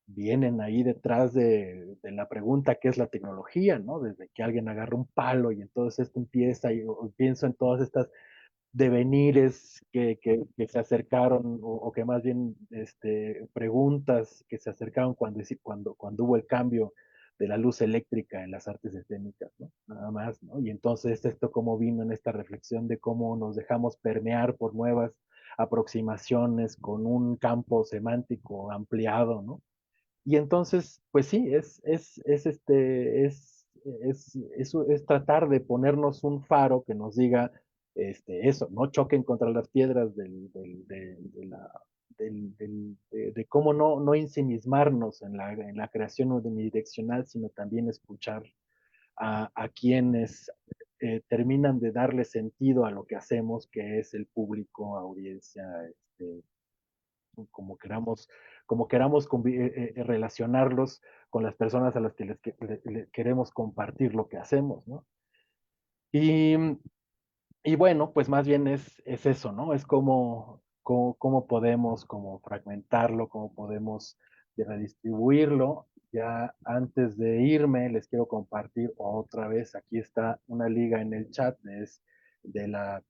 Speaker 6: vienen ahí detrás de la pregunta qué es la tecnología, ¿no? Desde que alguien agarra un palo y entonces esto empieza, y pienso en todas estas devenires que se acercaron, o que más bien preguntas que se acercaron cuando hubo el cambio de la luz eléctrica en las artes escénicas, ¿no? Nada más, ¿no? Y entonces esto cómo vino en esta reflexión de cómo nos dejamos permear por nuevas aproximaciones con un campo semántico ampliado, ¿no? Y entonces, pues sí, es tratar de ponernos un faro que nos diga eso, no choquen contra las piedras de cómo no ensimismarnos en la creación unidireccional, sino también escuchar a quienes terminan de darle sentido a lo que hacemos, que es el público, audiencia, como queramos, como queramos relacionarlos con las personas a las que les queremos compartir lo que hacemos, ¿no? Y, y bueno, pues más bien es eso, ¿no? Es cómo podemos como fragmentarlo, cómo podemos redistribuirlo ya antes de irme, les quiero compartir otra vez, aquí está una liga en el chat, es de la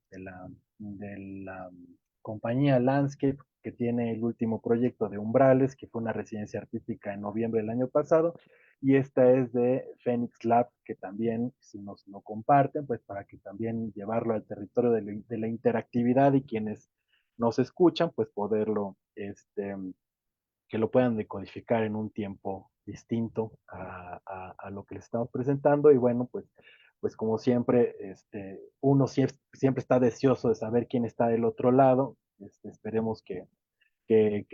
Speaker 6: compañía Landscape, que tiene el último proyecto de Umbrales, que fue una residencia artística en noviembre del año pasado, y esta es de Phoenix Lab, que también, si nos lo comparten, pues para que también llevarlo al territorio de la interactividad y quienes nos escuchan, pues poderlo, que lo puedan decodificar en un tiempo distinto a lo que les estamos presentando. Y bueno, pues como siempre, uno siempre está deseoso de saber quién está del otro lado. Esperemos que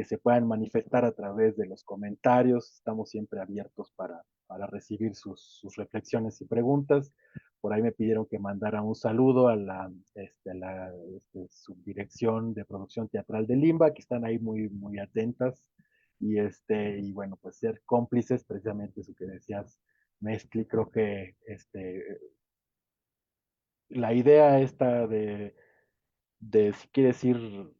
Speaker 6: se puedan manifestar a través de los comentarios. Estamos siempre abiertos para recibir sus reflexiones y preguntas. Por ahí me pidieron que mandara un saludo a la subdirección de producción teatral de Limba, que están ahí muy, muy atentas. Y bueno, pues ser cómplices, precisamente eso que decías, Mezcli, creo que la idea esta de si quieres ir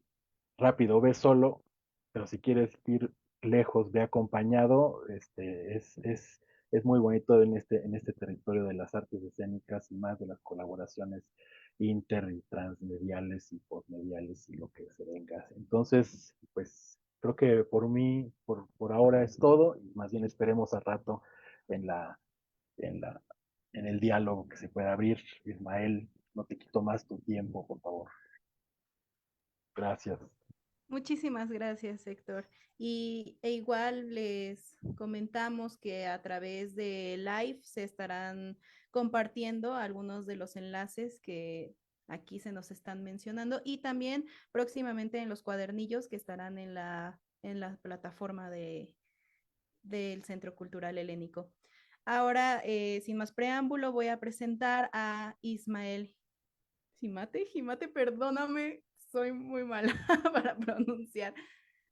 Speaker 6: rápido, ve solo, pero si quieres ir lejos, ve acompañado. Es muy bonito en este territorio de las artes escénicas y más de las colaboraciones inter y transmediales y postmediales y lo que se venga. Entonces, pues creo que por mí, por ahora es todo, y más bien esperemos al rato en en la, en el diálogo que se pueda abrir. Ismael, no te quito más tu tiempo, por favor. Gracias.
Speaker 3: Muchísimas gracias, Héctor. Igual les comentamos que a través de Live se estarán compartiendo algunos de los enlaces que aquí se nos están mencionando y también próximamente en los cuadernillos que estarán en la plataforma del Centro Cultural Helénico. Ahora, sin más preámbulo, voy a presentar a Ismael Jimate, perdóname, soy muy mala para pronunciar.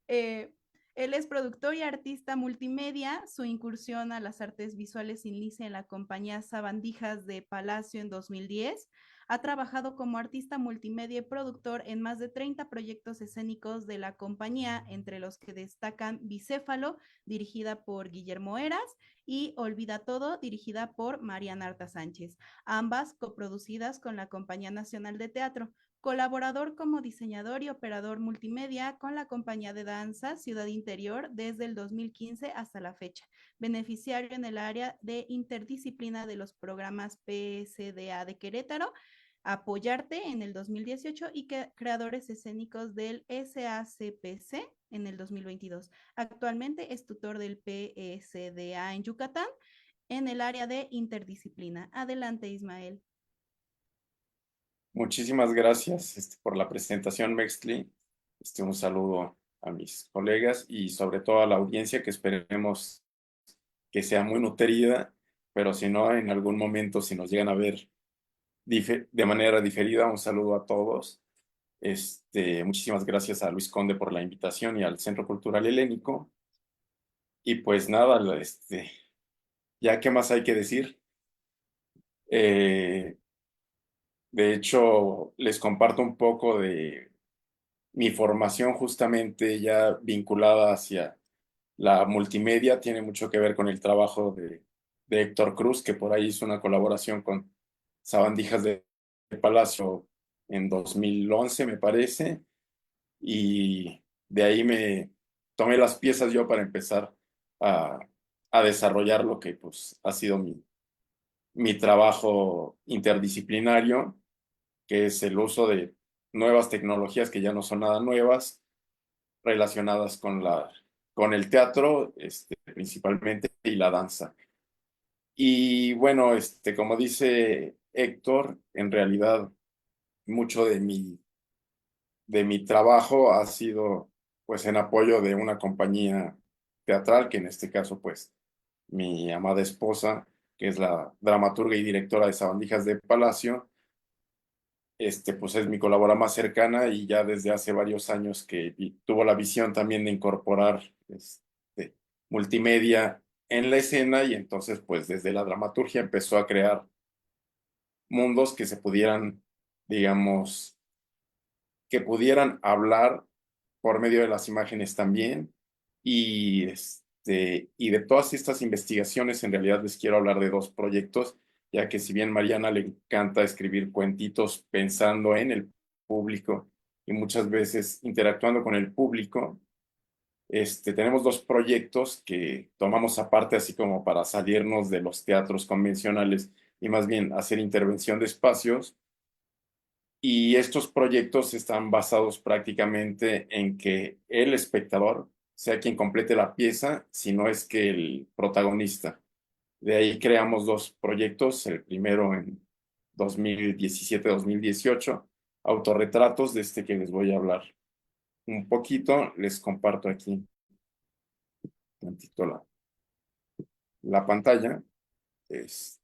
Speaker 3: Eh, Él es productor y artista multimedia. Su incursión a las artes visuales inicia en la compañía Sabandijas de Palacio en 2010. Ha trabajado como artista multimedia y productor en más de 30 proyectos escénicos de la compañía, entre los que destacan Bicéfalo, dirigida por Guillermo Heras, y Olvida Todo, dirigida por Mariana Arta Sánchez, ambas coproducidas con la Compañía Nacional de Teatro. Colaborador como diseñador y operador multimedia con la compañía de danza Ciudad Interior desde el 2015 hasta la fecha. Beneficiario en el área de interdisciplina de los programas PSDA de Querétaro, Apoyarte en el 2018 y creadores escénicos del SACPC en el 2022. Actualmente es tutor del PSDA en Yucatán en el área de interdisciplina. Adelante, Ismael.
Speaker 2: Muchísimas gracias por la presentación, Mextli. Un saludo a mis colegas y sobre todo a la audiencia, que esperemos que sea muy nutrida, pero si no, en algún momento, si nos llegan a ver de manera diferida, un saludo a todos. Muchísimas gracias a Luis Conde por la invitación y al Centro Cultural Helénico. Y pues nada, ya qué más hay que decir. De hecho, les comparto un poco de mi formación justamente ya vinculada hacia la multimedia. Tiene mucho que ver con el trabajo de Héctor Cruz, que por ahí hizo una colaboración con Sabandijas de Palacio en 2011, me parece, y de ahí me tomé las piezas yo para empezar a, a desarrollar lo que pues ha sido mi trabajo interdisciplinario, que es el uso de nuevas tecnologías que ya no son nada nuevas, relacionadas con el teatro, principalmente, y la danza. Y bueno, como dice Héctor, en realidad mucho de mi trabajo ha sido pues en apoyo de una compañía teatral, que en este caso pues mi amada esposa, que es la dramaturga y directora de Sabandijas de Palacio, pues es mi colaboradora más cercana, y ya desde hace varios años que tuvo la visión también de incorporar multimedia en la escena, y entonces pues desde la dramaturgia empezó a crear mundos que se pudieran, digamos, que pudieran hablar por medio de las imágenes también, y y de todas estas investigaciones, en realidad les quiero hablar de dos proyectos, ya que si bien Mariana le encanta escribir cuentitos pensando en el público y muchas veces interactuando con el público, tenemos dos proyectos que tomamos aparte así como para salirnos de los teatros convencionales y más bien hacer intervención de espacios. Y estos proyectos están basados prácticamente en que el espectador sea quien complete la pieza, si no es que el protagonista. De ahí creamos dos proyectos, el primero en 2017-2018, autorretratos, de este que les voy a hablar un poquito. Les comparto aquí tantito la pantalla. Es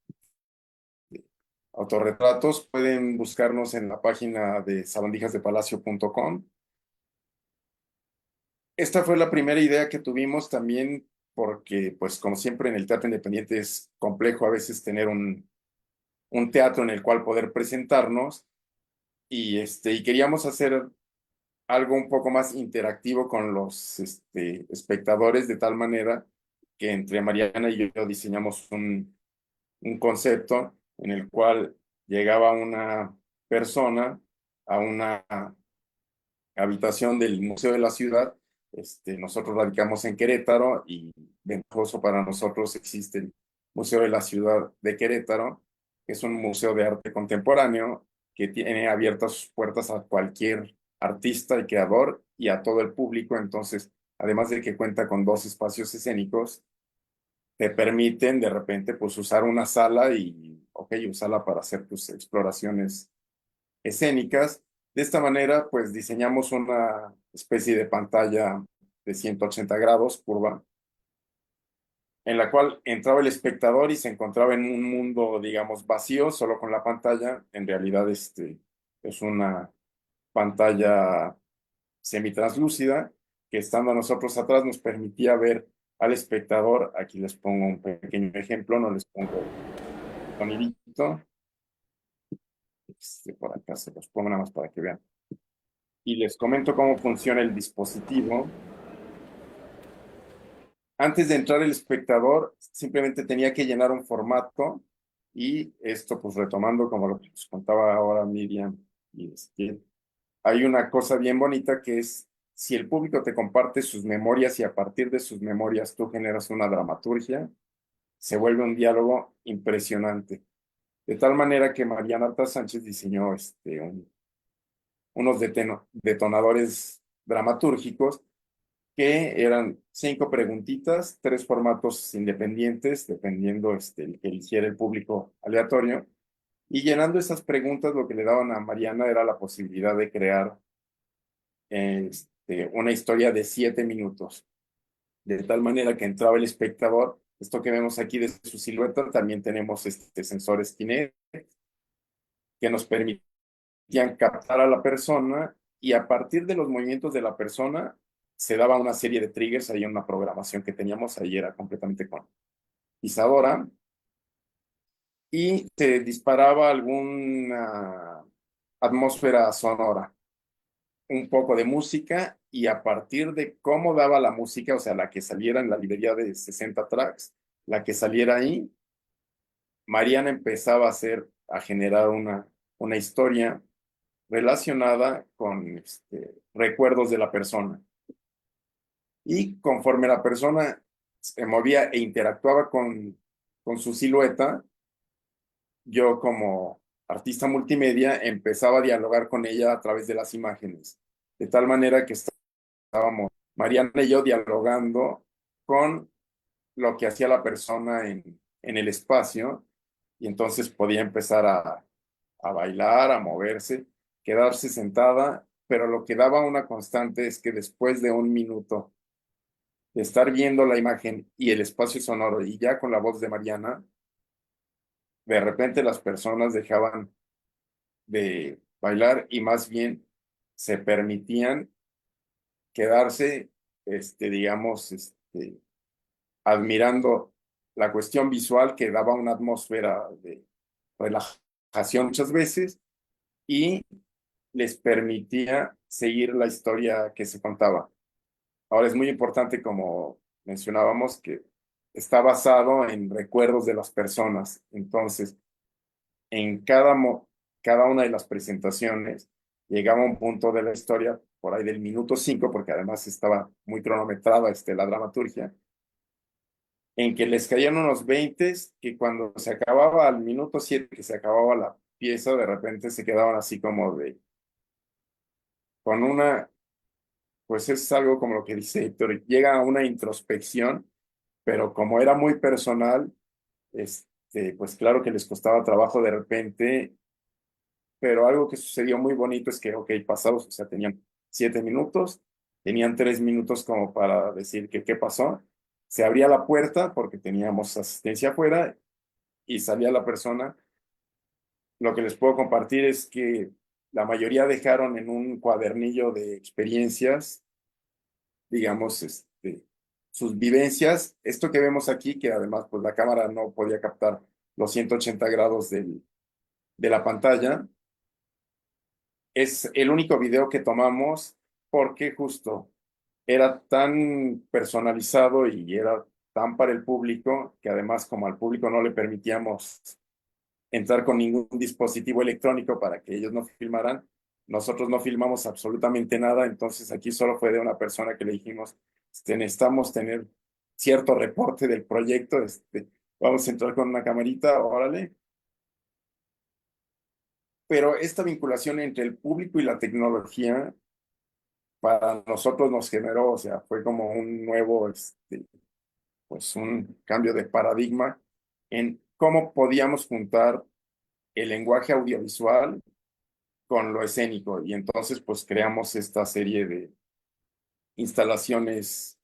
Speaker 2: autorretratos, pueden buscarnos en la página de sabandijasdepalacio.com. Esta fue la primera idea que tuvimos también porque, pues como siempre en el teatro independiente es complejo a veces tener un teatro en el cual poder presentarnos y queríamos hacer algo un poco más interactivo con los espectadores de tal manera que entre Mariana y yo diseñamos un concepto en el cual llegaba una persona a una habitación del Museo de la Ciudad. Nosotros radicamos en Querétaro y ventajoso para nosotros existe el Museo de la Ciudad de Querétaro, que es un museo de arte contemporáneo que tiene abiertas sus puertas a cualquier artista y creador y a todo el público. Entonces, además de que cuenta con dos espacios escénicos, te permiten de repente pues usar una sala y, ok, usarla para hacer tus exploraciones escénicas. De esta manera, pues diseñamos una especie de pantalla de 180 grados, curva, en la cual entraba el espectador y se encontraba en un mundo, digamos, vacío, solo con la pantalla. En realidad, es una pantalla semitranslúcida que estando nosotros atrás nos permitía ver al espectador. Aquí les pongo un pequeño ejemplo, no les pongo sonidito. Por acá se los pongo nada más para que vean. Y les comento cómo funciona el dispositivo. Antes de entrar el espectador, simplemente tenía que llenar un formato y esto, pues retomando como lo que les contaba ahora Miriam, hay una cosa bien bonita que es si el público te comparte sus memorias y a partir de sus memorias tú generas una dramaturgia, se vuelve un diálogo impresionante. De tal manera que Mariana Arta Sánchez diseñó unos detonadores dramatúrgicos que eran 5 preguntitas, 3 formatos independientes, dependiendo el que eligiera el público aleatorio. Y llenando esas preguntas, lo que le daban a Mariana era la posibilidad de crear una historia de 7 minutos. De tal manera que entraba el espectador. Esto que vemos aquí de su silueta, también tenemos sensores Kinect que nos permitían captar a la persona y a partir de los movimientos de la persona se daba una serie de triggers. Ahí una programación que teníamos, ahí era completamente con Isadora, y se disparaba alguna atmósfera sonora, un poco de música, y a partir de cómo daba la música, o sea, la que saliera en la librería de 60 tracks, la que saliera ahí, Mariana empezaba a generar una historia relacionada con recuerdos de la persona. Y conforme la persona se movía e interactuaba con su silueta, yo como artista multimedia empezaba a dialogar con ella a través de las imágenes, de tal manera que estábamos Mariana y yo dialogando con lo que hacía la persona en el espacio, y entonces podía empezar a bailar, a moverse, quedarse sentada, pero lo que daba una constante es que después de un minuto de estar viendo la imagen y el espacio sonoro y ya con la voz de Mariana, de repente las personas dejaban de bailar y más bien se permitían quedarse, digamos, admirando la cuestión visual que daba una atmósfera de relajación muchas veces y les permitía seguir la historia que se contaba. Ahora es muy importante, como mencionábamos que está basado en recuerdos de las personas. Entonces, en cada una de las presentaciones llegaba un punto de la historia, por ahí del minuto 5, porque además estaba muy cronometrada la dramaturgia, en que les caían unos 20 que cuando se acababa al minuto 7, que se acababa la pieza, de repente se quedaban así como con una, pues es algo como lo que dice Héctor, llega a una introspección, pero como era muy personal, pues claro que les costaba trabajo de repente, pero algo que sucedió muy bonito es que, ok, pasados, o sea, tenían 7 minutos, tenían 3 minutos como para decir que qué pasó, se abría la puerta porque teníamos asistencia afuera y salía la persona. Lo que les puedo compartir es que la mayoría dejaron en un cuadernillo de experiencias, digamos, sus vivencias. Esto que vemos aquí, que además pues la cámara no podía captar los 180 grados de la pantalla, es el único video que tomamos porque justo era tan personalizado y era tan para el público que además como al público no le permitíamos entrar con ningún dispositivo electrónico para que ellos no filmaran, nosotros no filmamos absolutamente nada, entonces aquí solo fue de una persona que le dijimos, necesitamos tener cierto reporte del proyecto, vamos a entrar con una camarita, órale. Pero esta vinculación entre el público y la tecnología para nosotros nos generó, o sea, fue como un nuevo, pues un cambio de paradigma en cómo podíamos juntar el lenguaje audiovisual con lo escénico. Y entonces, pues creamos esta serie de instalaciones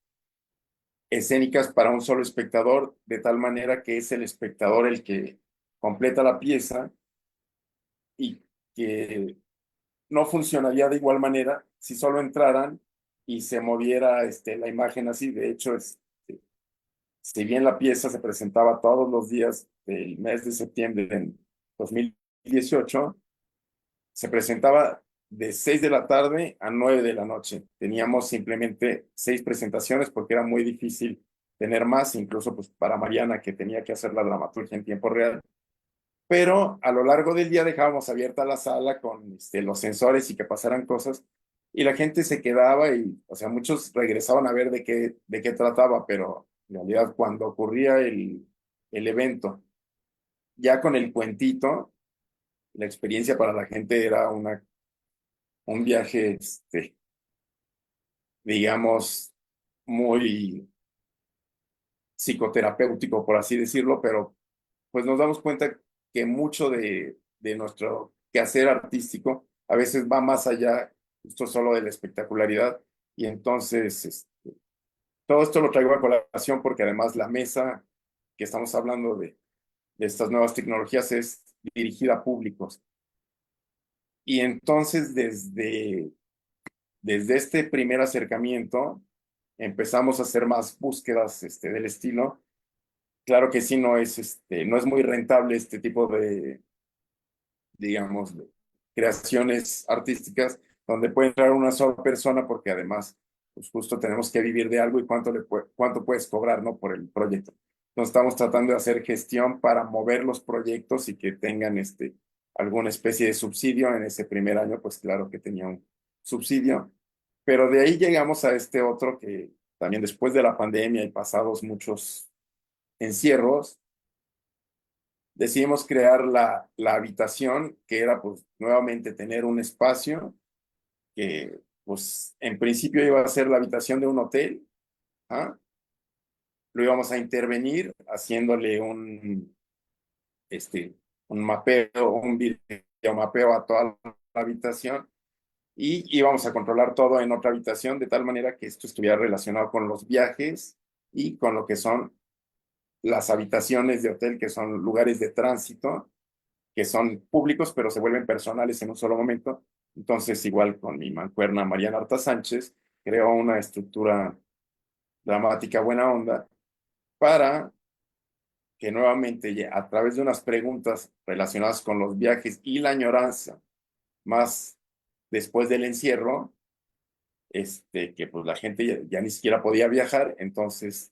Speaker 2: escénicas para un solo espectador, de tal manera que es el espectador el que completa la pieza y que no funcionaría de igual manera si solo entraran y se moviera la imagen así. De hecho, si bien la pieza se presentaba todos los días del mes de septiembre en 2018, se presentaba de 6 de la tarde a 9 de la noche. Teníamos simplemente 6 presentaciones porque era muy difícil tener más, incluso pues para Mariana que tenía que hacer la dramaturgia en tiempo real. Pero a lo largo del día dejábamos abierta la sala con los sensores y que pasaran cosas y la gente se quedaba y, o sea, muchos regresaban a ver de qué trataba, pero en realidad cuando ocurría el evento, ya con el cuentito, la experiencia para la gente era un viaje, digamos, muy psicoterapéutico, por así decirlo, pero pues nos damos cuenta que mucho de nuestro quehacer artístico a veces va más allá justo solo de la espectacularidad y entonces todo esto lo traigo a colación porque además la mesa que estamos hablando de estas nuevas tecnologías es dirigida a públicos y entonces desde este primer acercamiento empezamos a hacer más búsquedas del estilo. Claro que sí, no es muy rentable este tipo digamos, de creaciones artísticas donde puede entrar una sola persona porque además, pues justo tenemos que vivir de algo y cuánto puedes cobrar, ¿no? Por el proyecto. Entonces estamos tratando de hacer gestión para mover los proyectos y que tengan alguna especie de subsidio. En ese primer año, pues claro que tenía un subsidio, pero de ahí llegamos a este otro que también después de la pandemia y pasados muchos encierros, decidimos crear la habitación, que era pues nuevamente tener un espacio que pues en principio iba a ser la habitación de un hotel, ¿ah? Lo íbamos a intervenir haciéndole un mapeo, un videomapeo a toda la habitación y íbamos a controlar todo en otra habitación de tal manera que esto estuviera relacionado con los viajes y con lo que son las habitaciones de hotel, que son lugares de tránsito, que son públicos, pero se vuelven personales en un solo momento. Entonces, igual con mi mancuerna Mariana Arta Sánchez, creó una estructura dramática buena onda para que nuevamente, a través de unas preguntas relacionadas con los viajes y la añoranza, más después del encierro, que pues la gente ya ni siquiera podía viajar, entonces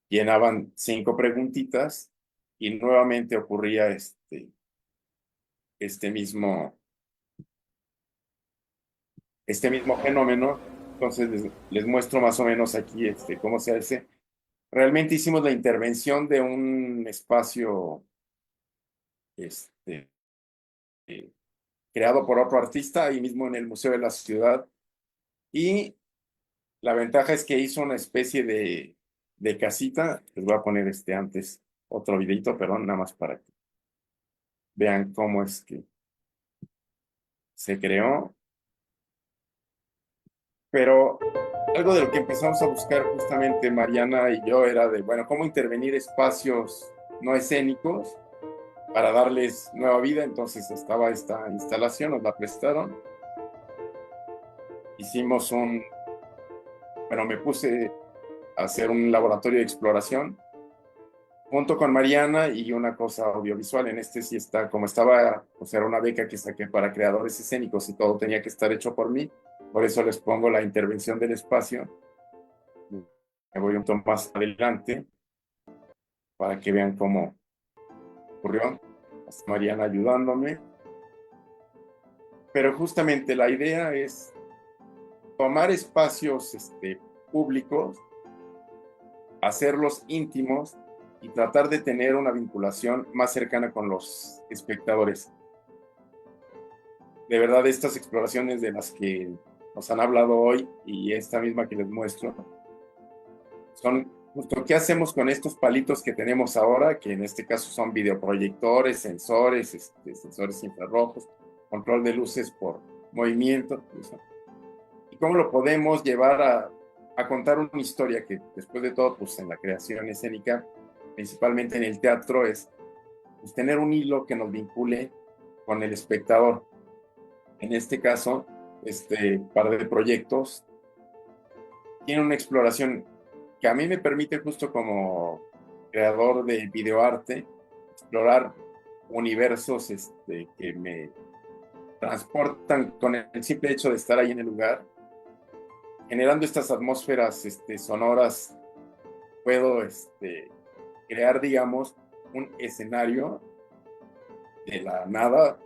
Speaker 2: llenaban 5 preguntitas y nuevamente ocurría este mismo, este mismo fenómeno. Entonces les muestro más o menos aquí cómo se hace. Realmente hicimos la intervención de un espacio este, eh, creado por otro artista ahí mismo en el Museo de la Ciudad. Y la ventaja es que hizo una especie de casita. Les voy a poner antes otro videito, perdón, nada más para que vean cómo es que se creó. Pero algo de lo que empezamos a buscar justamente Mariana y yo era de, bueno, cómo intervenir espacios no escénicos para darles nueva vida. Entonces estaba esta instalación, nos la prestaron. Hicimos bueno, me puse a hacer un laboratorio de exploración junto con Mariana y una cosa audiovisual. En sí está, como estaba, o sea, era una beca que saqué para creadores escénicos y todo tenía que estar hecho por mí. Por eso les pongo la intervención del espacio. Me voy un poco más adelante para que vean cómo ocurrió. Está Mariana ayudándome. Pero justamente la idea es tomar espacios públicos, hacerlos íntimos y tratar de tener una vinculación más cercana con los espectadores. De verdad, estas exploraciones de las que nos han hablado hoy y esta misma que les muestro, son justo qué hacemos con estos palitos que tenemos ahora, que en este caso son videoproyectores, sensores, sensores infrarrojos, control de luces por movimiento, ¿sí? Y cómo lo podemos llevar a contar una historia que después de todo, pues en la creación escénica, principalmente en el teatro, es pues, tener un hilo que nos vincule con el espectador. En este caso, par de proyectos tiene una exploración que a mí me permite justo como creador de videoarte explorar universos que me transportan con el simple hecho de estar ahí en el lugar, generando estas atmósferas sonoras. Puedo crear, digamos, un escenario de la nada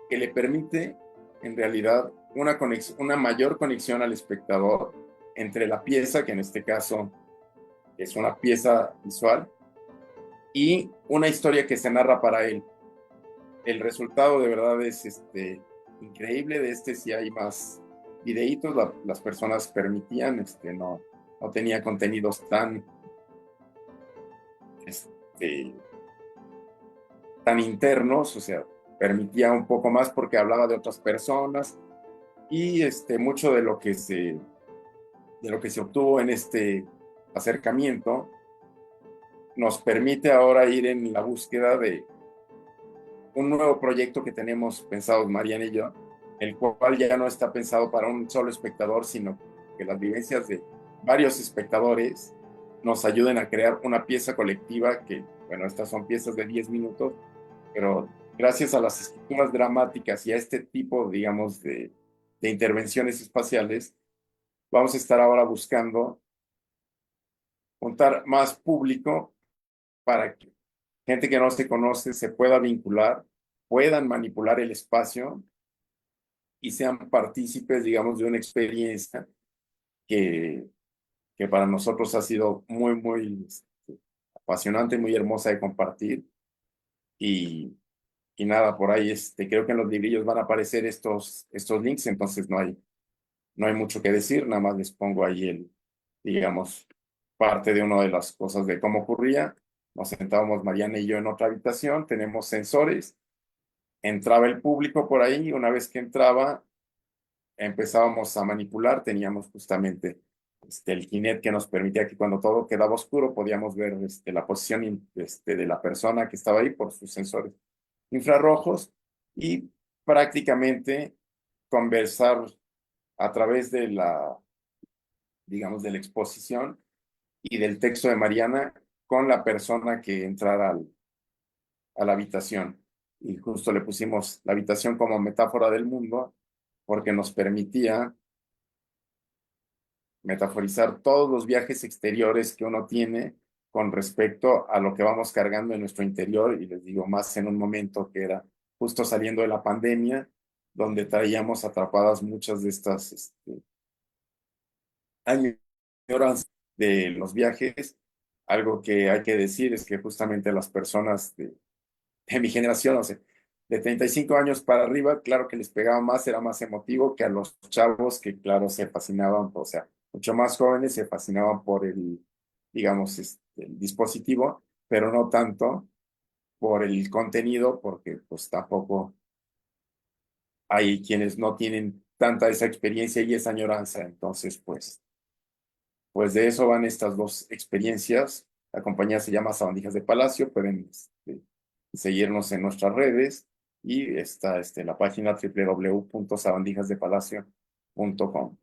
Speaker 2: que le permite en realidad una mayor conexión al espectador entre la pieza, que en este caso es una pieza visual, y una historia que se narra para él. El resultado de verdad es increíble. De si hay más videitos, las personas permitían, no tenía contenidos tan tan internos, o sea, permitía un poco más porque hablaba de otras personas y mucho de lo que se obtuvo en este acercamiento nos permite ahora ir en la búsqueda de un nuevo proyecto que tenemos pensado Mariana y yo, el cual ya no está pensado para un solo espectador, sino que las vivencias de varios espectadores nos ayuden a crear una pieza colectiva que, bueno, estas son piezas de 10 minutos, pero gracias a las escrituras dramáticas y a este tipo, digamos, de intervenciones espaciales, vamos a estar ahora buscando juntar más público para que gente que no se conoce se pueda vincular, puedan manipular el espacio y sean partícipes, digamos, de una experiencia que para nosotros ha sido muy, muy apasionante, muy hermosa de compartir. Y nada, por ahí creo que en los librillos van a aparecer estos links, entonces no hay mucho que decir, nada más les pongo ahí digamos, parte de una de las cosas de cómo ocurría. Nos sentábamos Mariana y yo en otra habitación, tenemos sensores, entraba el público por ahí, y una vez que entraba, empezábamos a manipular, teníamos justamente el Kinect que nos permitía que cuando todo quedaba oscuro podíamos ver la posición de la persona que estaba ahí por sus sensores infrarrojos y prácticamente conversar a través de digamos, de la exposición y del texto de Mariana con la persona que entrara a la habitación. Y justo le pusimos la habitación como metáfora del mundo porque nos permitía metaforizar todos los viajes exteriores que uno tiene con respecto a lo que vamos cargando en nuestro interior, y les digo más en un momento que era justo saliendo de la pandemia, donde traíamos atrapadas muchas de estas añoranzas de los viajes. Algo que hay que decir es que justamente las personas de mi generación, o sea, de 35 años para arriba, claro que les pegaba más, era más emotivo que a los chavos que, claro, se fascinaban, o sea, mucho más jóvenes se fascinaban por el, digamos, el dispositivo, pero no tanto por el contenido, porque pues tampoco hay quienes no tienen tanta esa experiencia y esa añoranza. Entonces, pues de eso van estas dos experiencias. La compañía se llama Sabandijas de Palacio, pueden seguirnos en nuestras redes, y está la página www.sabandijasdepalacio.com.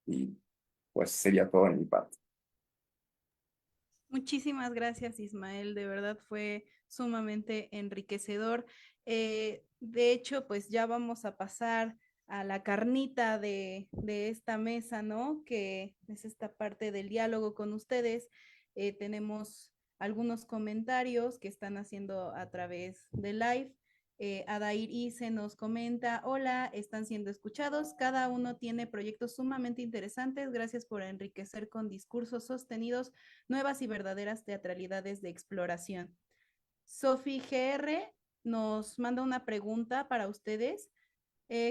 Speaker 2: Y pues sería todo en mi parte.
Speaker 3: Muchísimas gracias, Ismael. De verdad fue sumamente enriquecedor. De hecho, pues ya vamos a pasar a la carnita de esta mesa, ¿no? Que es esta parte del diálogo con ustedes. Tenemos algunos comentarios que están haciendo a través de live. Adair Ise nos comenta: hola, están siendo escuchados, cada uno tiene proyectos sumamente interesantes, gracias por enriquecer con discursos sostenidos nuevas y verdaderas teatralidades de exploración. Sophie GR nos manda una pregunta para ustedes.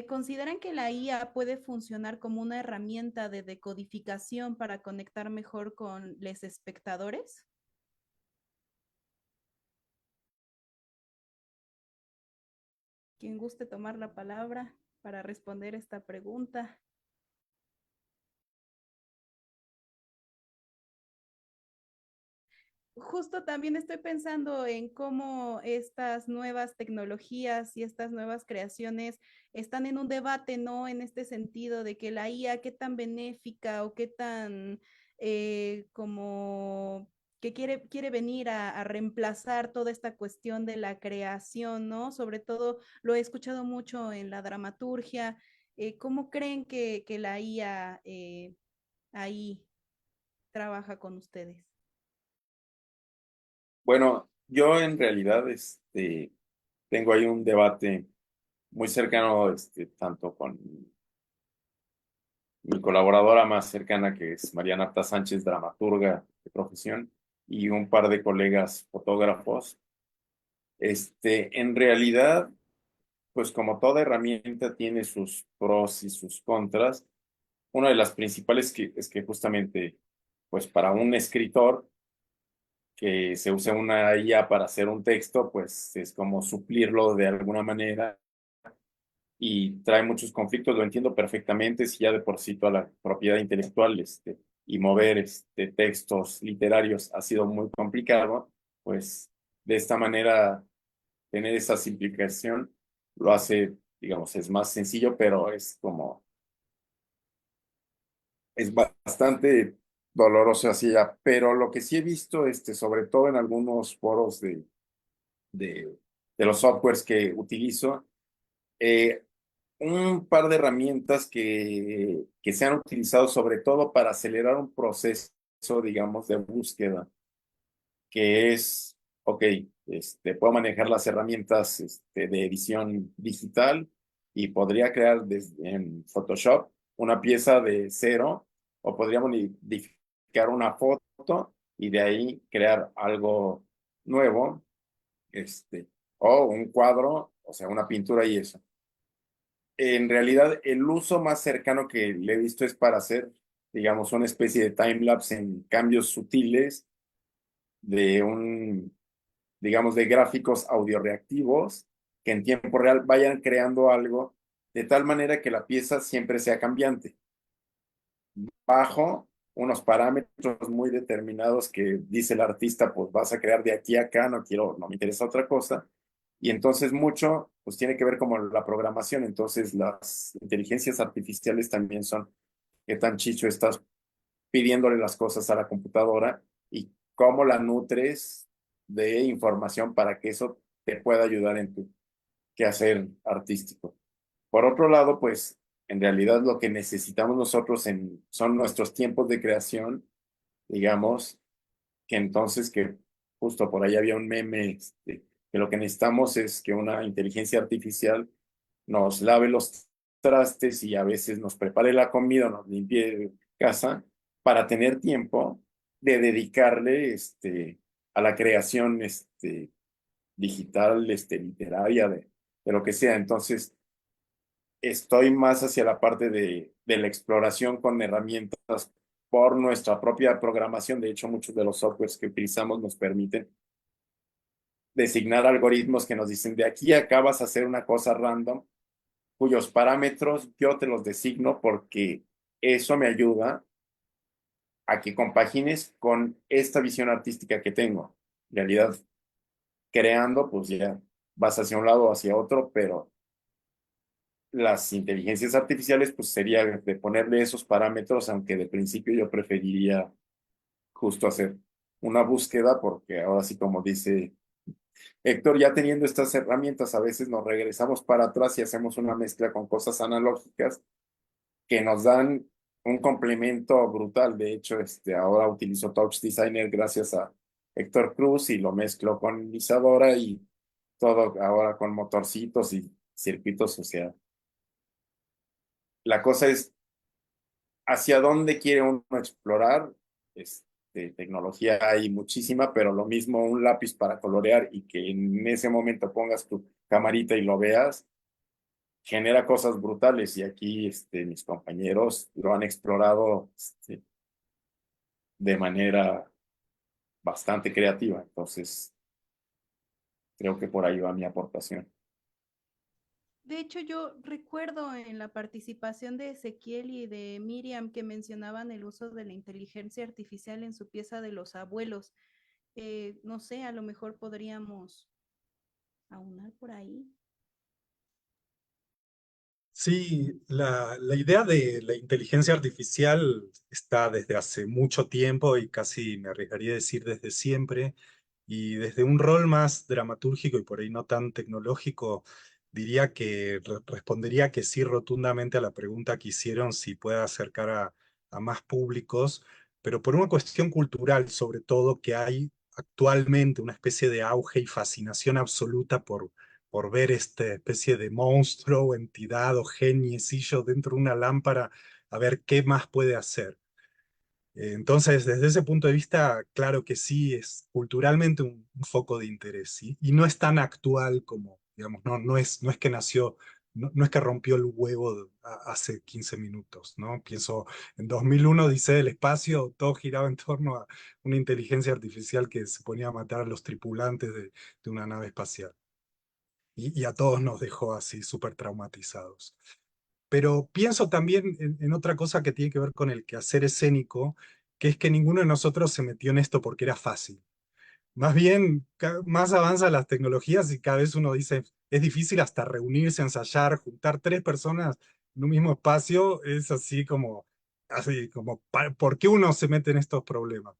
Speaker 3: ¿Consideran que la IA puede funcionar como una herramienta de decodificación para conectar mejor con los espectadores? ¿Quién guste tomar la palabra para responder esta pregunta? Justo también estoy pensando en cómo estas nuevas tecnologías y estas nuevas creaciones están en un debate, ¿no? En este sentido de que la IA, qué tan benéfica o qué tan como que quiere venir a reemplazar toda esta cuestión de la creación, ¿no? Sobre todo lo he escuchado mucho en la dramaturgia. ¿Cómo creen que la IA ahí trabaja con ustedes?
Speaker 2: Bueno, yo en realidad tengo ahí un debate muy cercano, tanto con mi colaboradora más cercana, que es Mariana Arta Sánchez, dramaturga de profesión, y un par de colegas fotógrafos. En realidad, pues como toda herramienta tiene sus pros y sus contras. Una de las principales es que justamente, pues para un escritor que se use una IA para hacer un texto, pues es como suplirlo de alguna manera, y trae muchos conflictos. Lo entiendo perfectamente, si ya de por sí toda la propiedad intelectual y mover textos literarios ha sido muy complicado, pues de esta manera tener esa simplificación lo hace, digamos, es más sencillo, pero es bastante doloroso así ya. Pero lo que sí he visto, sobre todo en algunos foros de, de los softwares que utilizo, eh, un par de herramientas que se han utilizado sobre todo para acelerar un proceso, digamos, de búsqueda, que es, ok, puedo manejar las herramientas de edición digital, y podría crear en Photoshop una pieza de cero, o podría modificar una foto y de ahí crear algo nuevo, o un cuadro, o sea, una pintura y eso. En realidad, el uso más cercano que le he visto es para hacer, digamos, una especie de time-lapse en cambios sutiles de digamos, de gráficos audioreactivos que en tiempo real vayan creando algo de tal manera que la pieza siempre sea cambiante, bajo unos parámetros muy determinados que dice el artista: pues vas a crear de aquí a acá, no me interesa otra cosa. Y entonces mucho, pues tiene que ver como la programación. Entonces las inteligencias artificiales también son qué tan chicho estás pidiéndole las cosas a la computadora, y cómo la nutres de información para que eso te pueda ayudar en tu quehacer artístico. Por otro lado, pues en realidad lo que necesitamos nosotros son nuestros tiempos de creación, digamos, que entonces que justo por ahí había un meme, que lo que necesitamos es que una inteligencia artificial nos lave los trastes y a veces nos prepare la comida, nos limpie casa, para tener tiempo de dedicarle a la creación digital, literaria, de lo que sea. Entonces, estoy más hacia la parte de la exploración con herramientas por nuestra propia programación. De hecho, muchos de los softwares que utilizamos nos permiten designar algoritmos que nos dicen, de aquí acá vas a hacer una cosa random, cuyos parámetros yo te los designo porque eso me ayuda a que compagines con esta visión artística que tengo. En realidad, creando, pues ya vas hacia un lado o hacia otro, pero las inteligencias artificiales, pues sería de ponerle esos parámetros, aunque de principio yo preferiría justo hacer una búsqueda, porque ahora sí, como dice Héctor, ya teniendo estas herramientas, a veces nos regresamos para atrás y hacemos una mezcla con cosas analógicas que nos dan un complemento brutal. De hecho, ahora utilizo Touch Designer gracias a Héctor Cruz y lo mezclo con Isadora y todo ahora con motorcitos y circuitos, o sea, la cosa es hacia dónde quiere uno explorar. Tecnología hay muchísima, pero lo mismo un lápiz para colorear y que en ese momento pongas tu camarita y lo veas, genera cosas brutales. Y aquí mis compañeros lo han explorado de manera bastante creativa. Entonces, creo que por ahí va mi aportación.
Speaker 3: De hecho, yo recuerdo en la participación de Ezequiel y de Miriam que mencionaban el uso de la inteligencia artificial en su pieza de los abuelos. No sé, a lo mejor podríamos aunar por ahí.
Speaker 5: Sí, la idea de la inteligencia artificial está desde hace mucho tiempo y casi me arriesgaría a decir desde siempre. Y desde un rol más dramatúrgico y por ahí no tan tecnológico, diría que respondería que sí rotundamente a la pregunta que hicieron si puede acercar a más públicos, pero por una cuestión cultural, sobre todo, que hay actualmente una especie de auge y fascinación absoluta por ver esta especie de monstruo o entidad o geniecillo dentro de una lámpara, a ver qué más puede hacer. Entonces, desde ese punto de vista, claro que sí, es culturalmente un foco de interés, ¿sí? Y no es tan actual como, digamos, no es que nació, no es que rompió el huevo hace 15 minutos, ¿no? Pienso, en 2001, Odisea del Espacio, todo giraba en torno a una inteligencia artificial que se ponía a matar a los tripulantes de una nave espacial. Y a todos nos dejó así súper traumatizados. Pero pienso también en otra cosa que tiene que ver con el quehacer escénico, que es que ninguno de nosotros se metió en esto porque era fácil. Más bien, más avanzan las tecnologías y cada vez uno dice, es difícil hasta reunirse, ensayar, juntar tres personas en un mismo espacio, es así como, ¿por qué uno se mete en estos problemas?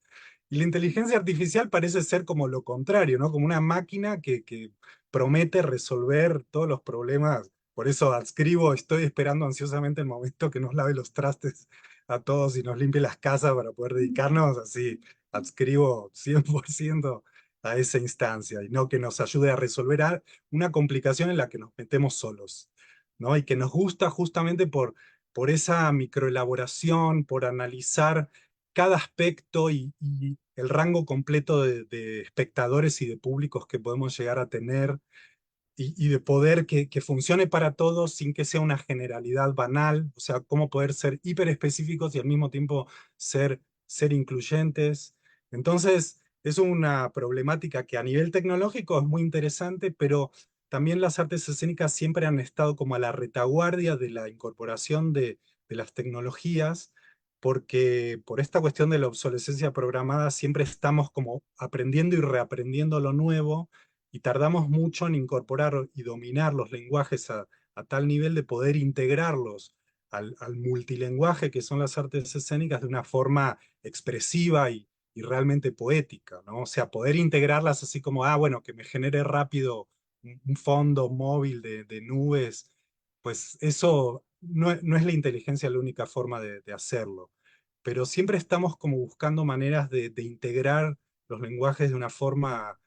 Speaker 5: Y la inteligencia artificial parece ser como lo contrario, ¿no? Como una máquina que promete resolver todos los problemas. Por eso adscribo, estoy esperando ansiosamente el momento que nos lave los trastes a todos y nos limpie las casas para poder dedicarnos, así adscribo 100% a esa instancia y no que nos ayude a resolver una complicación en la que nos metemos solos, ¿no? Y que nos gusta justamente por esa microelaboración, por analizar cada aspecto y el rango completo de espectadores y de públicos que podemos llegar a tener y de poder que funcione para todos sin que sea una generalidad banal, o sea, cómo poder ser hiper específicos y al mismo tiempo ser incluyentes. Entonces, es una problemática que a nivel tecnológico es muy interesante, pero también las artes escénicas siempre han estado como a la retaguardia de la incorporación de las tecnologías, porque por esta cuestión de la obsolescencia programada siempre estamos como aprendiendo y reaprendiendo lo nuevo y tardamos mucho en incorporar y dominar los lenguajes a tal nivel de poder integrarlos al multilenguaje que son las artes escénicas de una forma expresiva y realmente poética, ¿no? O sea, poder integrarlas así como, bueno, que me genere rápido un fondo móvil de nubes, pues eso no es la inteligencia la única forma de hacerlo, pero siempre estamos como buscando maneras de integrar los lenguajes de una forma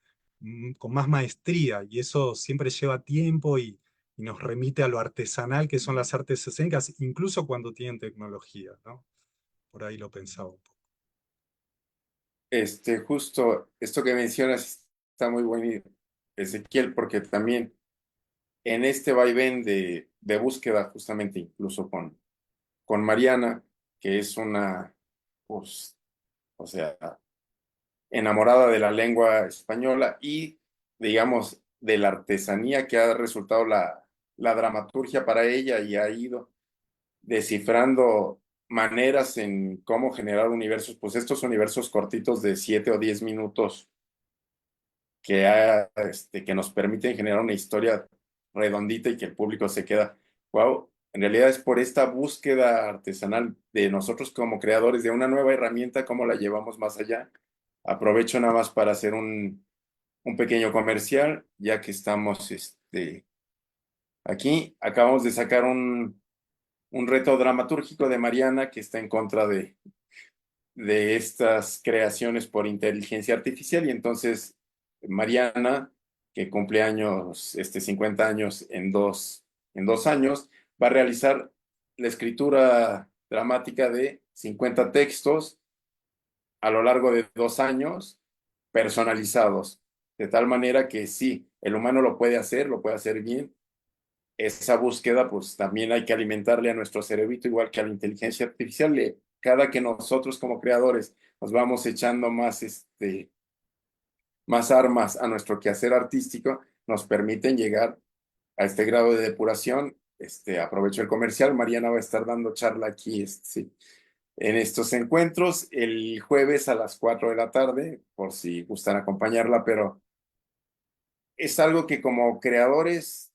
Speaker 5: con más maestría, y eso siempre lleva tiempo y nos remite a lo artesanal que son las artes escénicas, incluso cuando tienen tecnología, ¿no? Por ahí lo pensaba un poco.
Speaker 2: Justo esto que mencionas está muy bueno, Ezequiel, porque también en este vaivén de búsqueda, justamente incluso con Mariana, que es una, pues, o sea, enamorada de la lengua española y, digamos, de la artesanía que ha resultado la dramaturgia para ella, y ha ido descifrando maneras en cómo generar universos, pues estos universos cortitos de 7 o 10 minutos que nos permiten generar una historia redondita y que el público se queda, wow, en realidad es por esta búsqueda artesanal de nosotros como creadores de una nueva herramienta, cómo la llevamos más allá. Aprovecho nada más para hacer un pequeño comercial, ya que estamos aquí. Acabamos de sacar un reto dramatúrgico de Mariana, que está en contra de estas creaciones por inteligencia artificial, y entonces Mariana, que cumple años, 50 años en dos años, va a realizar la escritura dramática de 50 textos a lo largo de 2 años, personalizados, de tal manera que sí, el humano lo puede hacer bien. Esa búsqueda, pues también hay que alimentarle a nuestro cerebrito, igual que a la inteligencia artificial. Cada que nosotros como creadores nos vamos echando más armas a nuestro quehacer artístico, nos permiten llegar a este grado de depuración. Aprovecho el comercial, Mariana va a estar dando charla aquí, sí, en estos encuentros el jueves a las 4 de la tarde, por si gustan acompañarla, pero es algo que como creadores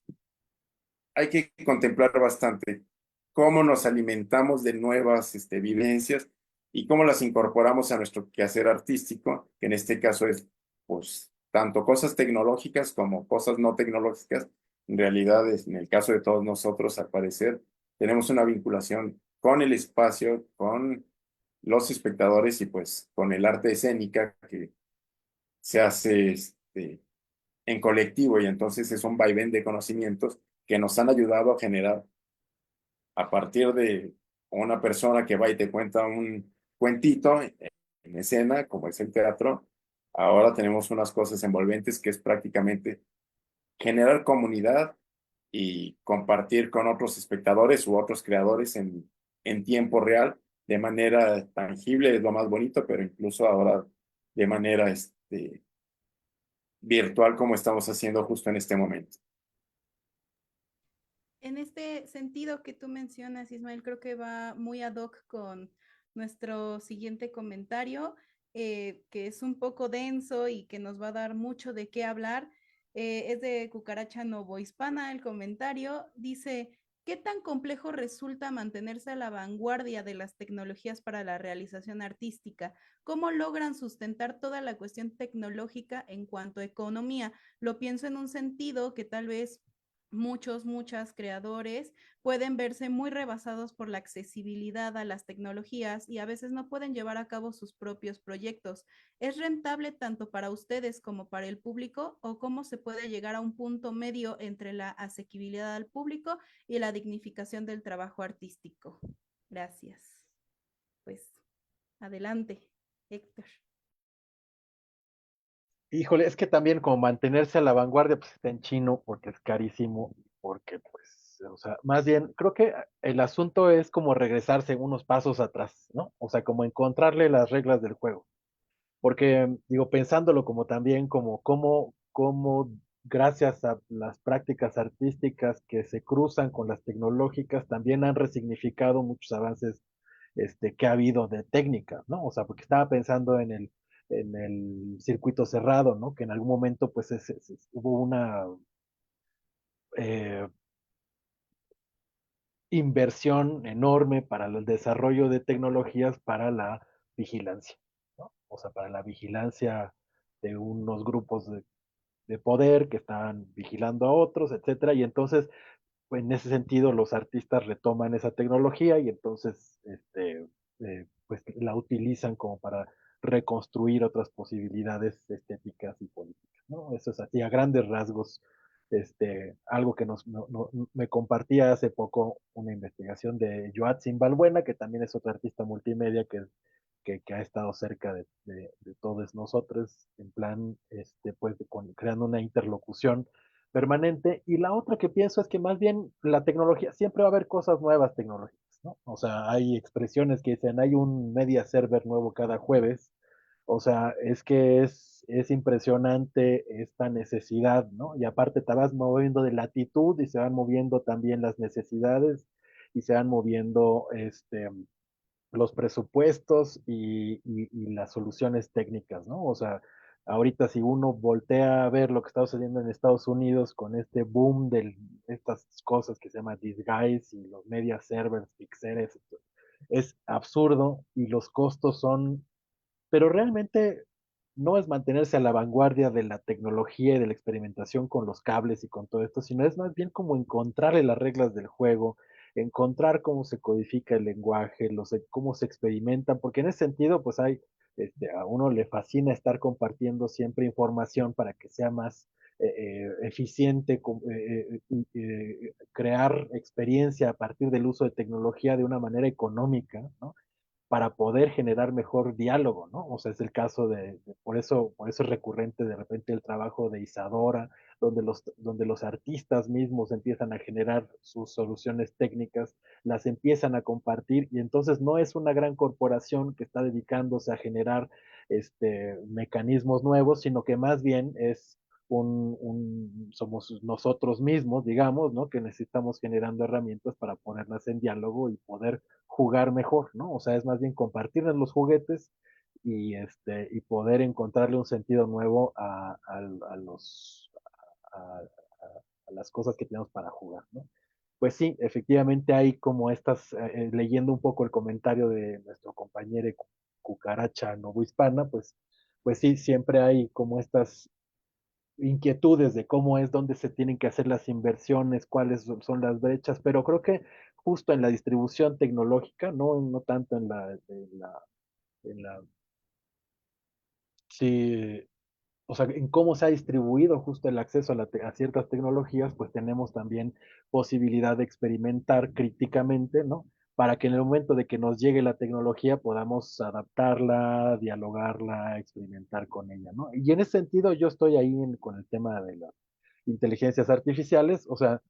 Speaker 2: hay que contemplar bastante cómo nos alimentamos de nuevas vivencias y cómo las incorporamos a nuestro quehacer artístico, que en este caso es, pues, tanto cosas tecnológicas como cosas no tecnológicas. En realidad, en el caso de todos nosotros, al parecer, tenemos una vinculación con el espacio, con los espectadores y pues con el arte escénica que se hace en colectivo, y entonces es un vaivén de conocimientos que nos han ayudado a generar a partir de una persona que va y te cuenta un cuentito en escena, como es el teatro. Ahora tenemos unas cosas envolventes que es prácticamente generar comunidad y compartir con otros espectadores u otros creadores en tiempo real, de manera tangible, es lo más bonito, pero incluso ahora de manera virtual, como estamos haciendo justo en este momento.
Speaker 3: En este sentido que tú mencionas, Ismael, creo que va muy ad hoc con nuestro siguiente comentario, que es un poco denso y que nos va a dar mucho de qué hablar. Es de Cucaracha Novohispana. El comentario dice: ¿qué tan complejo resulta mantenerse a la vanguardia de las tecnologías para la realización artística? ¿Cómo logran sustentar toda la cuestión tecnológica en cuanto a economía? Lo pienso en un sentido que tal vez muchas creadores pueden verse muy rebasados por la accesibilidad a las tecnologías y a veces no pueden llevar a cabo sus propios proyectos. ¿Es rentable tanto para ustedes como para el público, o cómo se puede llegar a un punto medio entre la asequibilidad al público y la dignificación del trabajo artístico? Gracias. Pues adelante, Héctor.
Speaker 6: Híjole, es que también como mantenerse a la vanguardia, pues está en chino porque es carísimo, porque pues, o sea, más bien, creo que el asunto es como regresarse unos pasos atrás, ¿no? O sea, como encontrarle las reglas del juego. Porque, digo, pensándolo como también, como gracias a las prácticas artísticas que se cruzan con las tecnológicas, también han resignificado muchos avances que ha habido de técnica, ¿no? O sea, porque estaba pensando en el circuito cerrado, ¿no? Que en algún momento, pues, hubo una eh, inversión enorme para el desarrollo de tecnologías para la vigilancia, ¿no? O sea, para la vigilancia de unos grupos de poder que estaban vigilando a otros, etcétera. Y entonces en ese sentido los artistas retoman esa tecnología y entonces pues la utilizan como para reconstruir otras posibilidades estéticas y políticas, ¿no? Eso es así a grandes rasgos, algo que me compartía hace poco una investigación de Joatzin Balbuena, que también es otra artista multimedia que ha estado cerca de todos nosotros, en plan, pues, creando una interlocución permanente. Y la otra que pienso es que más bien la tecnología, siempre va a haber cosas nuevas tecnológicas, ¿no? O sea, hay expresiones que dicen, hay un media server nuevo cada jueves. O sea, es que es impresionante esta necesidad, ¿no? Y aparte te vas moviendo de latitud y se van moviendo también las necesidades y se van moviendo los presupuestos y las soluciones técnicas, ¿no? O sea, ahorita si uno voltea a ver lo que está sucediendo en Estados Unidos con este boom de estas cosas que se llama disguise y los media servers, pixeles, es absurdo y los costos son, pero realmente no es mantenerse a la vanguardia de la tecnología y de la experimentación con los cables y con todo esto, sino es más bien como encontrarle las reglas del juego, encontrar cómo se codifica el lenguaje, cómo se experimentan, porque en ese sentido, pues a uno le fascina estar compartiendo siempre información para que sea más eficiente, crear experiencia a partir del uso de tecnología de una manera económica, ¿no? Para poder generar mejor diálogo, ¿no? O sea, es el caso por eso es recurrente de repente el trabajo de Isadora, donde los artistas mismos empiezan a generar sus soluciones técnicas, las empiezan a compartir y entonces no es una gran corporación que está dedicándose a generar mecanismos nuevos, sino que más bien es somos nosotros mismos, digamos, ¿no? Que necesitamos generando herramientas para ponerlas en diálogo y poder jugar mejor, ¿no? O sea, es más bien compartirles los juguetes y poder encontrarle un sentido nuevo a las cosas que tenemos para jugar, ¿no? Pues sí, efectivamente hay como estas, leyendo un poco el comentario de nuestro compañero Cucaracha Novohispana, pues sí, siempre hay como estas inquietudes de cómo es, dónde se tienen que hacer las inversiones, cuáles son las brechas, pero creo que justo en la distribución tecnológica, no tanto en la sí, o sea, en cómo se ha distribuido justo el acceso a ciertas tecnologías, pues tenemos también posibilidad de experimentar críticamente, ¿no? Para que en el momento de que nos llegue la tecnología podamos adaptarla, dialogarla, experimentar con ella, ¿no? Y en ese sentido yo estoy ahí con el tema de las inteligencias artificiales, o sea,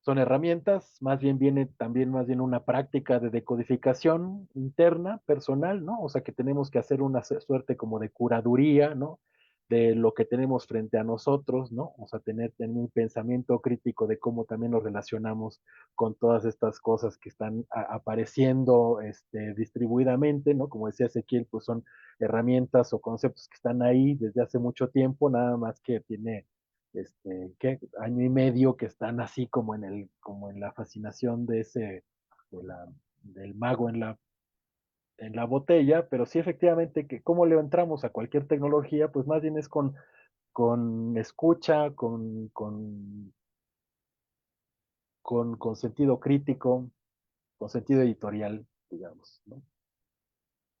Speaker 6: son herramientas, más bien viene también más bien una práctica de decodificación interna, personal, ¿no? O sea que tenemos que hacer una suerte como de curaduría, ¿no? De lo que tenemos frente a nosotros, ¿no? O sea, tener un pensamiento crítico de cómo también nos relacionamos con todas estas cosas que están apareciendo distribuidamente, ¿no? Como decía Ezequiel, pues son herramientas o conceptos que están ahí desde hace mucho tiempo, nada más que tiene ¿qué? Año y medio que están así como en la fascinación de la, del mago en la botella, pero sí efectivamente que cómo le entramos a cualquier tecnología, pues más bien es con escucha, con sentido crítico, con sentido editorial, digamos, ¿no?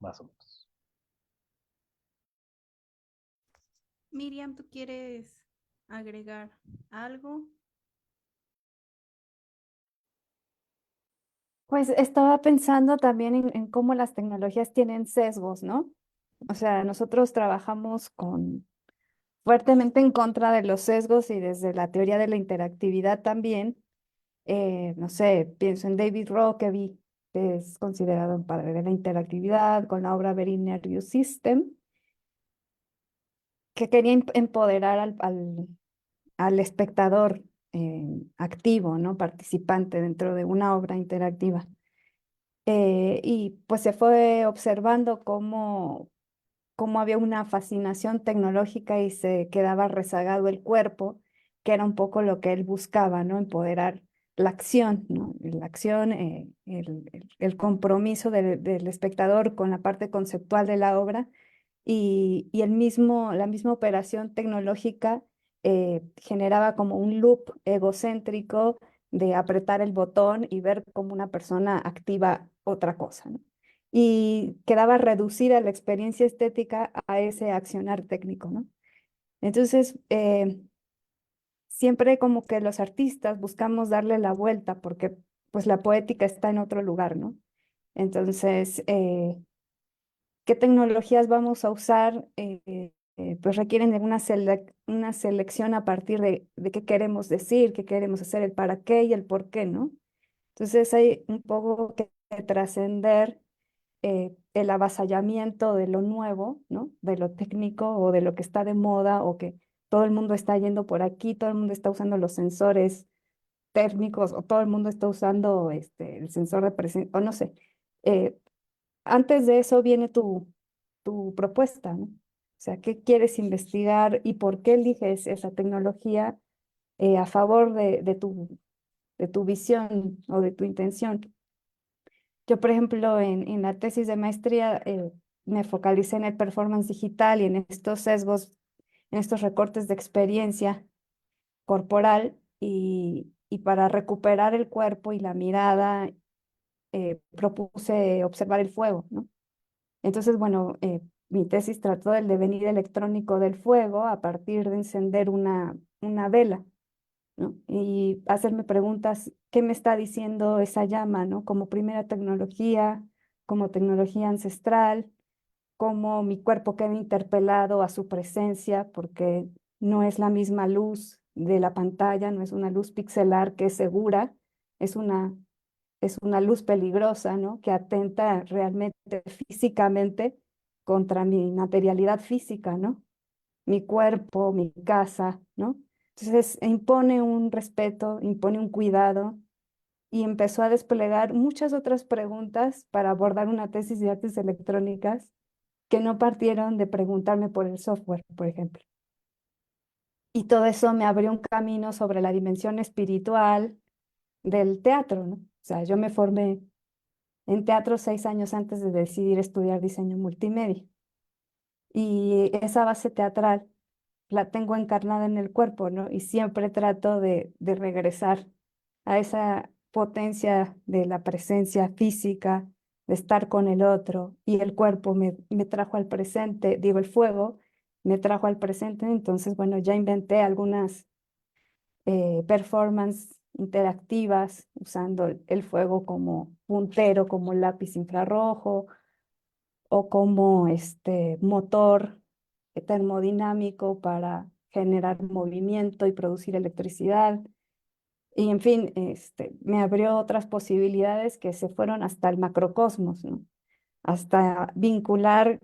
Speaker 6: Más o menos.
Speaker 3: Miriam, ¿tú quieres agregar algo?
Speaker 4: Pues estaba pensando también en cómo las tecnologías tienen sesgos, ¿no? O sea, nosotros trabajamos fuertemente en contra de los sesgos y desde la teoría de la interactividad también. No sé, pienso en David Rockaby, que es considerado un padre de la interactividad, con la obra Very Nervous System, que quería empoderar al espectador activo, ¿no? Participante dentro de una obra interactiva. Y pues se fue observando cómo había una fascinación tecnológica y se quedaba rezagado el cuerpo, que era un poco lo que él buscaba, ¿no? Empoderar la acción, ¿no? La acción, el compromiso del espectador con la parte conceptual de la obra y la misma operación tecnológica generaba como un loop egocéntrico de apretar el botón y ver cómo una persona activa otra cosa, ¿no? Y quedaba reducida la experiencia estética a ese accionar técnico, ¿no? Entonces, siempre como que los artistas buscamos darle la vuelta porque pues la poética está en otro lugar, ¿no? Entonces, ¿qué tecnologías vamos a usar? Pues requieren de una selección a partir de qué queremos decir, qué queremos hacer, el para qué y el por qué, ¿no? Entonces hay un poco que trascender el avasallamiento de lo nuevo, ¿no? De lo técnico o de lo que está de moda o que todo el mundo está yendo por aquí, todo el mundo está usando los sensores térmicos o todo el mundo está usando el sensor de presencia, o no sé. Eh, Antes de eso viene tu propuesta, ¿no? O sea, ¿qué quieres investigar y por qué eliges esa tecnología a favor de tu visión o de tu intención? Yo, por ejemplo, en la tesis de maestría me focalicé en el performance digital y en estos sesgos, en estos recortes de experiencia corporal y para recuperar el cuerpo y la mirada propuse observar el fuego, ¿no? Entonces, bueno, mi tesis trató del devenir electrónico del fuego a partir de encender una vela, ¿no? Y hacerme preguntas, ¿qué me está diciendo esa llama, ¿no? Como primera tecnología, como tecnología ancestral, cómo mi cuerpo queda interpelado a su presencia, porque no es la misma luz de la pantalla, no es una luz pixelar que es segura, es una, es una luz peligrosa, ¿no? Que atenta realmente físicamente contra mi materialidad física, ¿no? Mi cuerpo, mi casa, ¿no? Entonces impone un respeto, impone un cuidado y empezó a desplegar muchas otras preguntas para abordar una tesis de artes electrónicas que no partieron de preguntarme por el software, por ejemplo. Y todo eso me abrió un camino sobre la dimensión espiritual del teatro, ¿no? O sea, yo me formé en teatro 6 años antes de decidir estudiar diseño multimedia. Y esa base teatral la tengo encarnada en el cuerpo, ¿no? Y siempre trato de regresar a esa potencia de la presencia física, de estar con el otro, y el cuerpo me trajo al presente, digo, el fuego me trajo al presente, entonces, bueno, ya inventé algunas performance interactivas usando el fuego como puntero, como lápiz infrarrojo o como motor termodinámico para generar movimiento y producir electricidad. Y en fin, me abrió otras posibilidades que se fueron hasta el macrocosmos, ¿no? Hasta vincular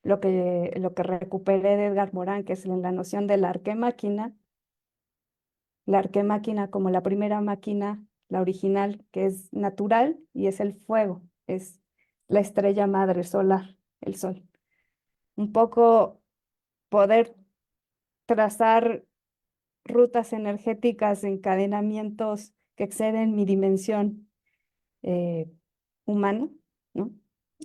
Speaker 4: lo que recuperé de Edgar Morin, que es la noción de la arquemáquina como la primera máquina, la original, que es natural y es el fuego, es la estrella madre solar, el sol. Un poco poder trazar rutas energéticas, encadenamientos que exceden mi dimensión eh, humana, ¿no?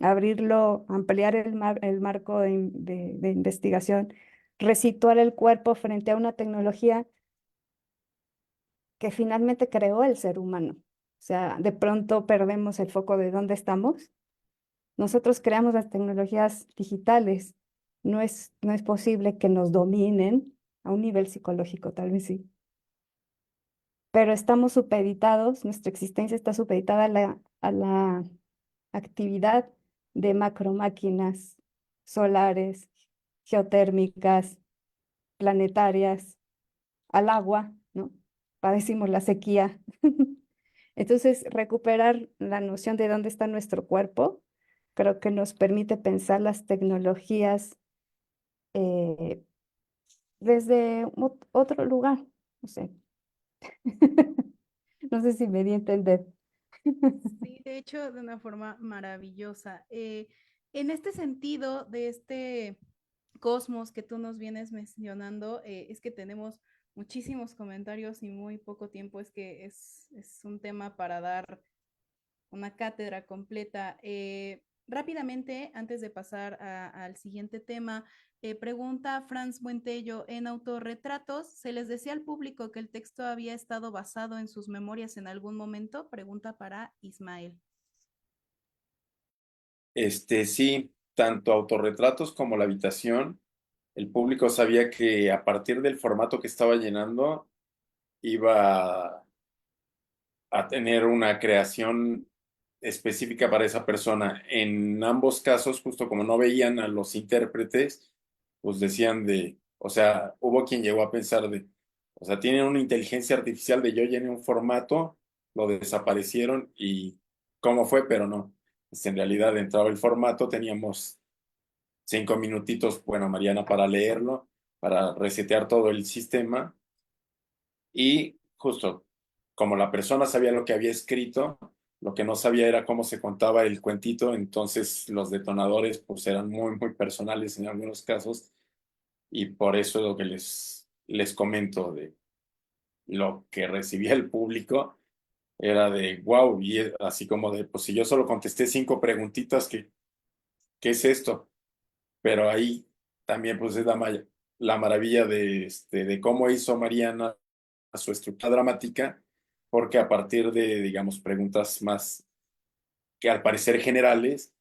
Speaker 4: Abrirlo, ampliar el marco de investigación, resituar el cuerpo frente a una tecnología que finalmente creó el ser humano. O sea, de pronto perdemos el foco de dónde estamos. Nosotros creamos las tecnologías digitales. No es posible que nos dominen a un nivel psicológico, tal vez sí. Pero estamos supeditados, nuestra existencia está supeditada a la actividad de macromáquinas solares, geotérmicas, planetarias, al agua, ¿no? Padecimos la sequía. Entonces, recuperar la noción de dónde está nuestro cuerpo, creo que nos permite pensar las tecnologías eh, desde otro lugar. No sé. No sé si me di a entender.
Speaker 3: Sí, de hecho, de una forma maravillosa. En este sentido, de este cosmos que tú nos vienes mencionando, es que tenemos muchísimos comentarios y muy poco tiempo, es que es un tema para dar una cátedra completa. Rápidamente, antes de pasar al siguiente tema, pregunta Franz Buentello, en Autorretratos, ¿se les decía al público que el texto había estado basado en sus memorias en algún momento? Pregunta para Ismael.
Speaker 2: Sí, tanto Autorretratos como La Habitación, el público sabía que a partir del formato que estaba llenando, iba a tener una creación específica para esa persona. En ambos casos, justo como no veían a los intérpretes, pues decían o sea, hubo quien llegó a pensar o sea, tienen una inteligencia artificial de yo llené un formato, lo desaparecieron y cómo fue, pero no. Pues en realidad entraba el formato, teníamos 5 minutitos, bueno, Mariana, para leerlo, para resetear todo el sistema y justo como la persona sabía lo que había escrito, lo que no sabía era cómo se contaba el cuentito, entonces los detonadores pues eran muy personales en algunos casos y por eso es lo que les comento de lo que recibía el público era de wow, y así como de pues si yo solo contesté 5 preguntitas, ¿qué es esto? Pero ahí también pues es la maravilla de cómo hizo Mariana su estructura dramática, porque a partir de, digamos, preguntas más que al parecer generales,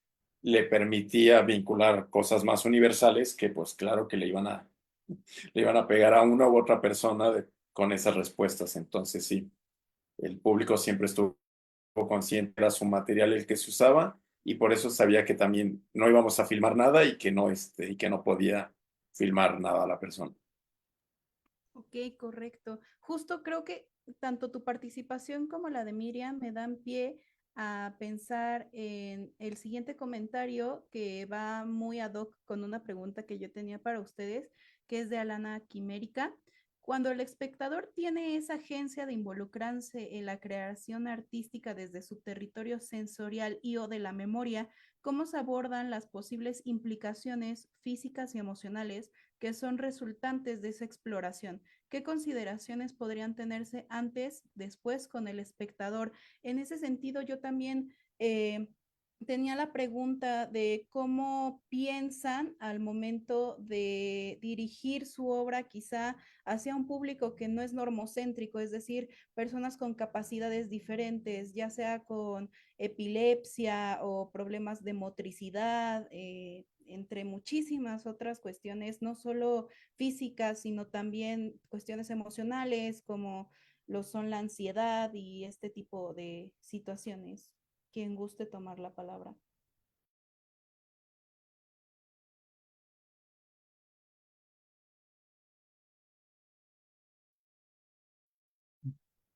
Speaker 2: le permitía vincular cosas más universales que pues claro que le iban a pegar a una u otra persona con esas respuestas. Entonces sí, el público siempre estuvo consciente, era su material el que se usaba y por eso sabía que también no íbamos a filmar nada y que no podía filmar nada a la persona.
Speaker 3: Ok, correcto. Justo creo que tanto tu participación como la de Miriam me dan pie a pensar en el siguiente comentario que va muy ad hoc con una pregunta que yo tenía para ustedes, que es de Alana Quimérica. Cuando el espectador tiene esa agencia de involucrarse en la creación artística desde su territorio sensorial y o de la memoria, ¿cómo se abordan las posibles implicaciones físicas y emocionales que son resultantes de esa exploración? ¿Qué consideraciones podrían tenerse antes, después con el espectador? En ese sentido, yo también tenía la pregunta de cómo piensan al momento de dirigir su obra quizá hacia un público que no es normocéntrico, es decir, personas con capacidades diferentes, ya sea con epilepsia o problemas de motricidad, entre muchísimas otras cuestiones, no solo físicas, sino también cuestiones emocionales como lo son la ansiedad y este tipo de situaciones. Quien guste tomar la palabra.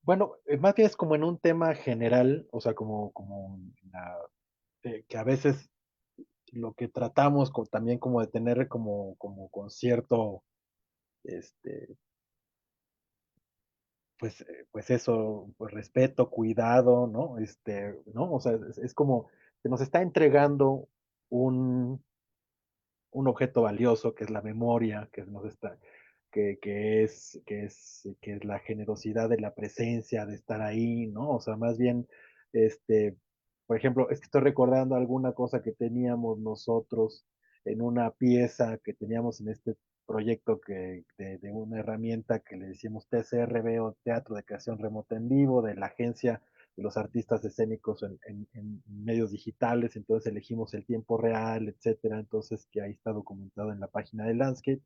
Speaker 6: Bueno, más bien es como en un tema general, o sea, que a veces lo que tratamos también como de tener como con cierto, este, pues eso, pues respeto, cuidado, ¿no? ¿No? O sea, es como que nos está entregando un, un objeto valioso que es la memoria, que es la generosidad de la presencia, de estar ahí, ¿no? O sea, más bien, este, por ejemplo, es que estoy recordando alguna cosa que teníamos nosotros en una pieza que teníamos en este proyecto de una herramienta que le decimos TCRB o Teatro de Creación Remota en Vivo, de la agencia de los artistas escénicos en medios digitales, entonces elegimos el tiempo real, etcétera, entonces que ahí está documentado en la página de Landscape,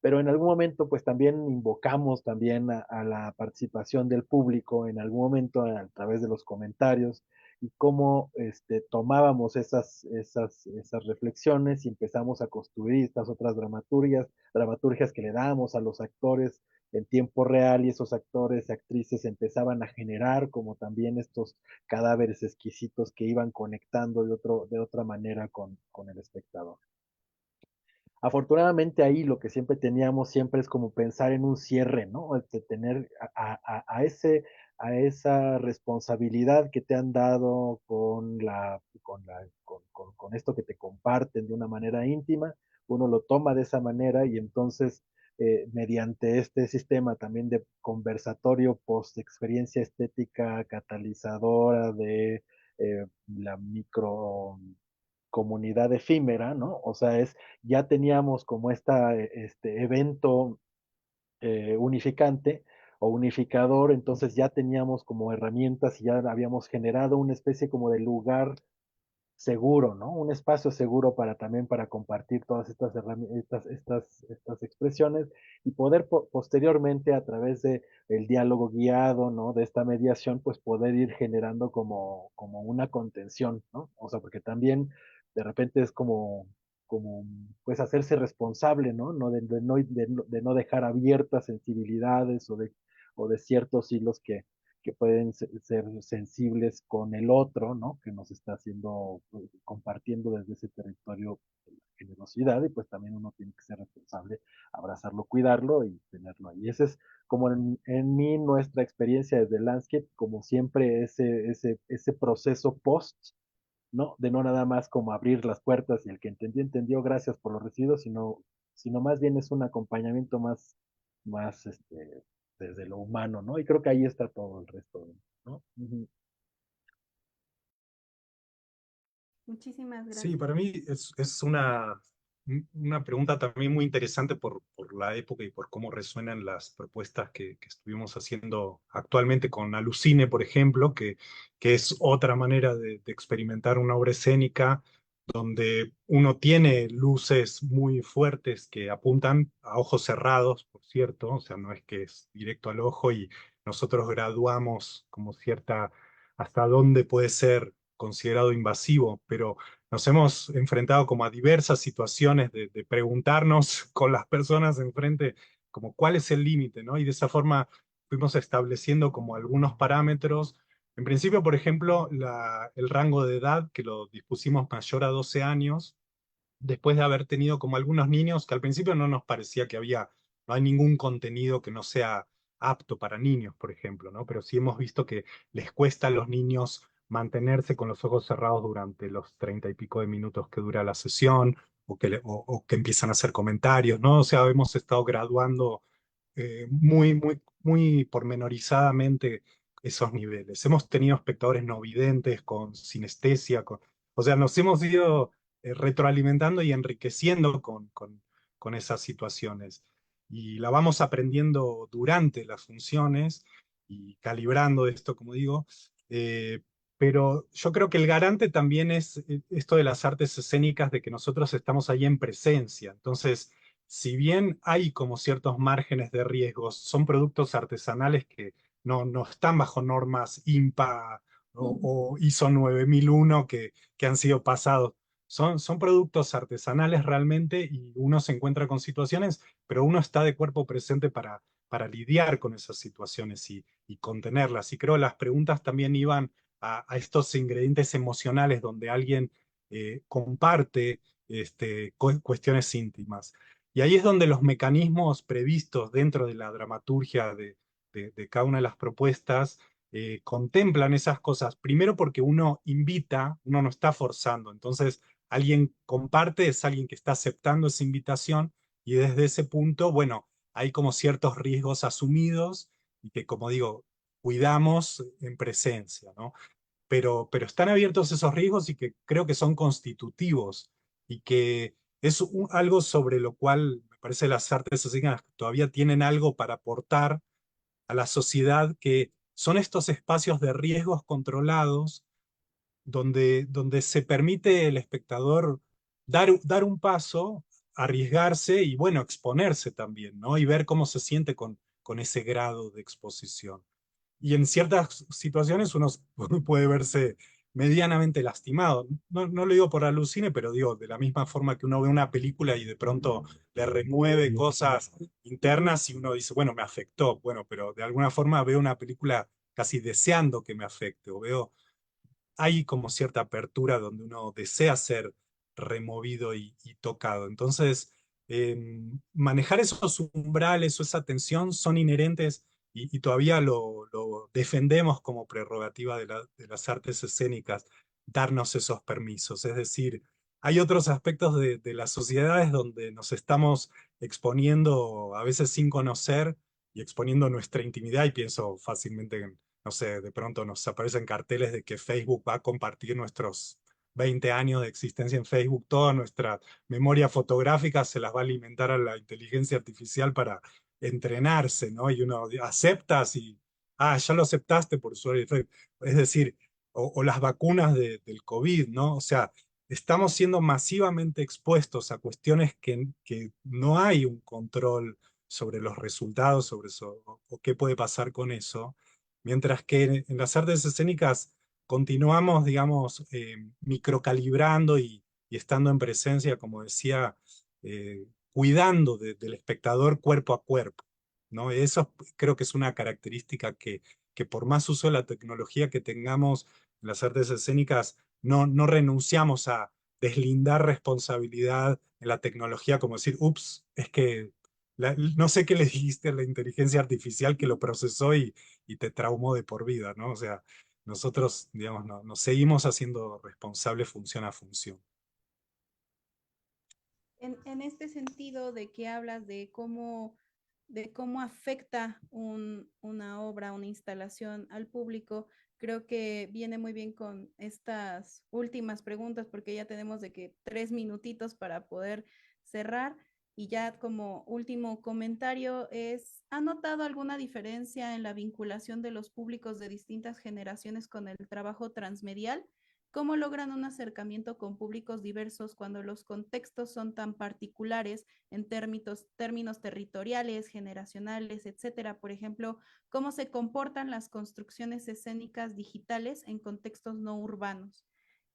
Speaker 6: pero en algún momento pues también invocamos también a la participación del público, en algún momento a través de los comentarios, y cómo tomábamos esas reflexiones y empezamos a construir estas otras dramaturgias que le dábamos a los actores en tiempo real y esos actores y actrices empezaban a generar como también estos cadáveres exquisitos que iban conectando de otra manera con el espectador. Afortunadamente ahí lo que siempre teníamos siempre es como pensar en un cierre, ¿no? De tener a esa responsabilidad que te han dado con esto que te comparten de una manera íntima, uno lo toma de esa manera y entonces mediante este sistema también de conversatorio post experiencia estética catalizadora de la comunidad efímera, ¿no? O sea, ya teníamos como este evento unificante o unificador, entonces ya teníamos como herramientas y ya habíamos generado una especie como de lugar seguro, ¿no? Un espacio seguro también para compartir todas estas herramientas, estas expresiones y poder posteriormente a través de el diálogo guiado, ¿no? De esta mediación, pues poder ir generando como una contención, ¿no? O sea, porque también de repente es como pues hacerse responsable, ¿no? De no dejar abiertas sensibilidades o de ciertos hilos que pueden ser sensibles con el otro, ¿no? Que nos está haciendo, compartiendo desde ese territorio generosidad y pues también uno tiene que ser responsable, abrazarlo, cuidarlo y tenerlo ahí. Ese es como en mí nuestra experiencia desde Landscape, como siempre ese proceso post, ¿no? De no nada más como abrir las puertas y el que entendió, entendió, gracias por los residuos, sino más bien es un acompañamiento más desde lo humano, ¿no? Y creo que ahí está todo el resto, ¿no? Ujú.
Speaker 3: Muchísimas
Speaker 5: Sí,
Speaker 3: gracias.
Speaker 5: para mí es una pregunta también muy interesante por la época y por cómo resuenan las propuestas que estuvimos haciendo actualmente con Alucine, por ejemplo, que es otra manera de experimentar una obra escénica donde uno tiene luces muy fuertes que apuntan a ojos cerrados, por cierto, o sea, no es que es directo al ojo y nosotros graduamos como cierta, hasta dónde puede ser considerado invasivo, pero nos hemos enfrentado como a diversas situaciones de preguntarnos con las personas enfrente como cuál es el límite, ¿no? Y de esa forma fuimos estableciendo como algunos parámetros. En principio, por ejemplo, el rango de edad, que lo dispusimos mayor a 12 años, después de haber tenido como algunos niños que al principio no nos parecía que no hay ningún contenido que no sea apto para niños, por ejemplo, ¿no? Pero sí hemos visto que les cuesta a los niños mantenerse con los ojos cerrados durante los 30 y pico de minutos que dura la sesión, o que empiezan a hacer comentarios, ¿no? O sea, hemos estado graduando muy pormenorizadamente esos niveles. Hemos tenido espectadores no videntes, con sinestesia, o sea, nos hemos ido retroalimentando y enriqueciendo con esas situaciones. Y la vamos aprendiendo durante las funciones y calibrando esto, como digo. Pero yo creo que el garante también es esto de las artes escénicas, de que nosotros estamos ahí en presencia. Entonces, si bien hay como ciertos márgenes de riesgos, son productos artesanales que no están bajo normas IMPA o ISO 9001 que han sido pasados. Son productos artesanales realmente y uno se encuentra con situaciones, pero uno está de cuerpo presente para lidiar con esas situaciones y contenerlas. Y creo las preguntas también iban a estos ingredientes emocionales donde alguien comparte cuestiones íntimas. Y ahí es donde los mecanismos previstos dentro de la dramaturgia de cada una de las propuestas contemplan esas cosas. Primero porque uno invita, uno no está forzando. Entonces, alguien comparte, es alguien que está aceptando esa invitación y desde ese punto, bueno, hay como ciertos riesgos asumidos y que, como digo, cuidamos en presencia, ¿no? Pero están abiertos esos riesgos y que creo que son constitutivos y que es algo sobre lo cual me parece las artes escénicas todavía tienen algo para aportar a la sociedad, que son estos espacios de riesgos controlados donde se permite el espectador dar un paso, arriesgarse y bueno, exponerse también, ¿no? Y ver cómo se siente con ese grado de exposición. Y en ciertas situaciones uno puede verse medianamente lastimado. No lo digo por alucine, pero digo, de la misma forma que uno ve una película y de pronto le remueve cosas internas y uno dice, bueno, me afectó, bueno, pero de alguna forma veo una película casi deseando que me afecte, o hay como cierta apertura donde uno desea ser removido y tocado. Entonces, manejar esos umbrales o esa tensión son inherentes y todavía lo defendemos como prerrogativa de las artes escénicas, darnos esos permisos. Es decir, hay otros aspectos de las sociedades donde nos estamos exponiendo a veces sin conocer y exponiendo nuestra intimidad, y pienso fácilmente en, no sé, de pronto nos aparecen carteles de que Facebook va a compartir nuestros 20 años de existencia en Facebook, toda nuestra memoria fotográfica se las va a alimentar a la inteligencia artificial para entrenarse, ¿no? Y uno aceptas y, ya lo aceptaste por usuario de Facebook. Es decir, o las vacunas del COVID, ¿no? O sea, estamos siendo masivamente expuestos a cuestiones que no hay un control sobre los resultados, sobre eso, o qué puede pasar con eso, mientras que en las artes escénicas continuamos, digamos, microcalibrando y estando en presencia, como decía, cuidando del espectador cuerpo a cuerpo, ¿no? Eso creo que es una característica que por más uso de la tecnología que tengamos en las artes escénicas, no renunciamos a deslindar responsabilidad en la tecnología, como decir, ups, es que no sé qué le dijiste a la inteligencia artificial que lo procesó y te traumó de por vida, ¿no? O sea, nosotros, digamos, nos seguimos haciendo responsables función a función.
Speaker 3: En este sentido de que hablas de cómo afecta una obra, una instalación al público, creo que viene muy bien con estas últimas preguntas, porque ya tenemos de que 3 minutitos para poder cerrar. Y ya como último comentario es, ¿ha notado alguna diferencia en la vinculación de los públicos de distintas generaciones con el trabajo transmedial? ¿Cómo logran un acercamiento con públicos diversos cuando los contextos son tan particulares en términos territoriales, generacionales, etcétera? Por ejemplo, ¿cómo se comportan las construcciones escénicas digitales en contextos no urbanos?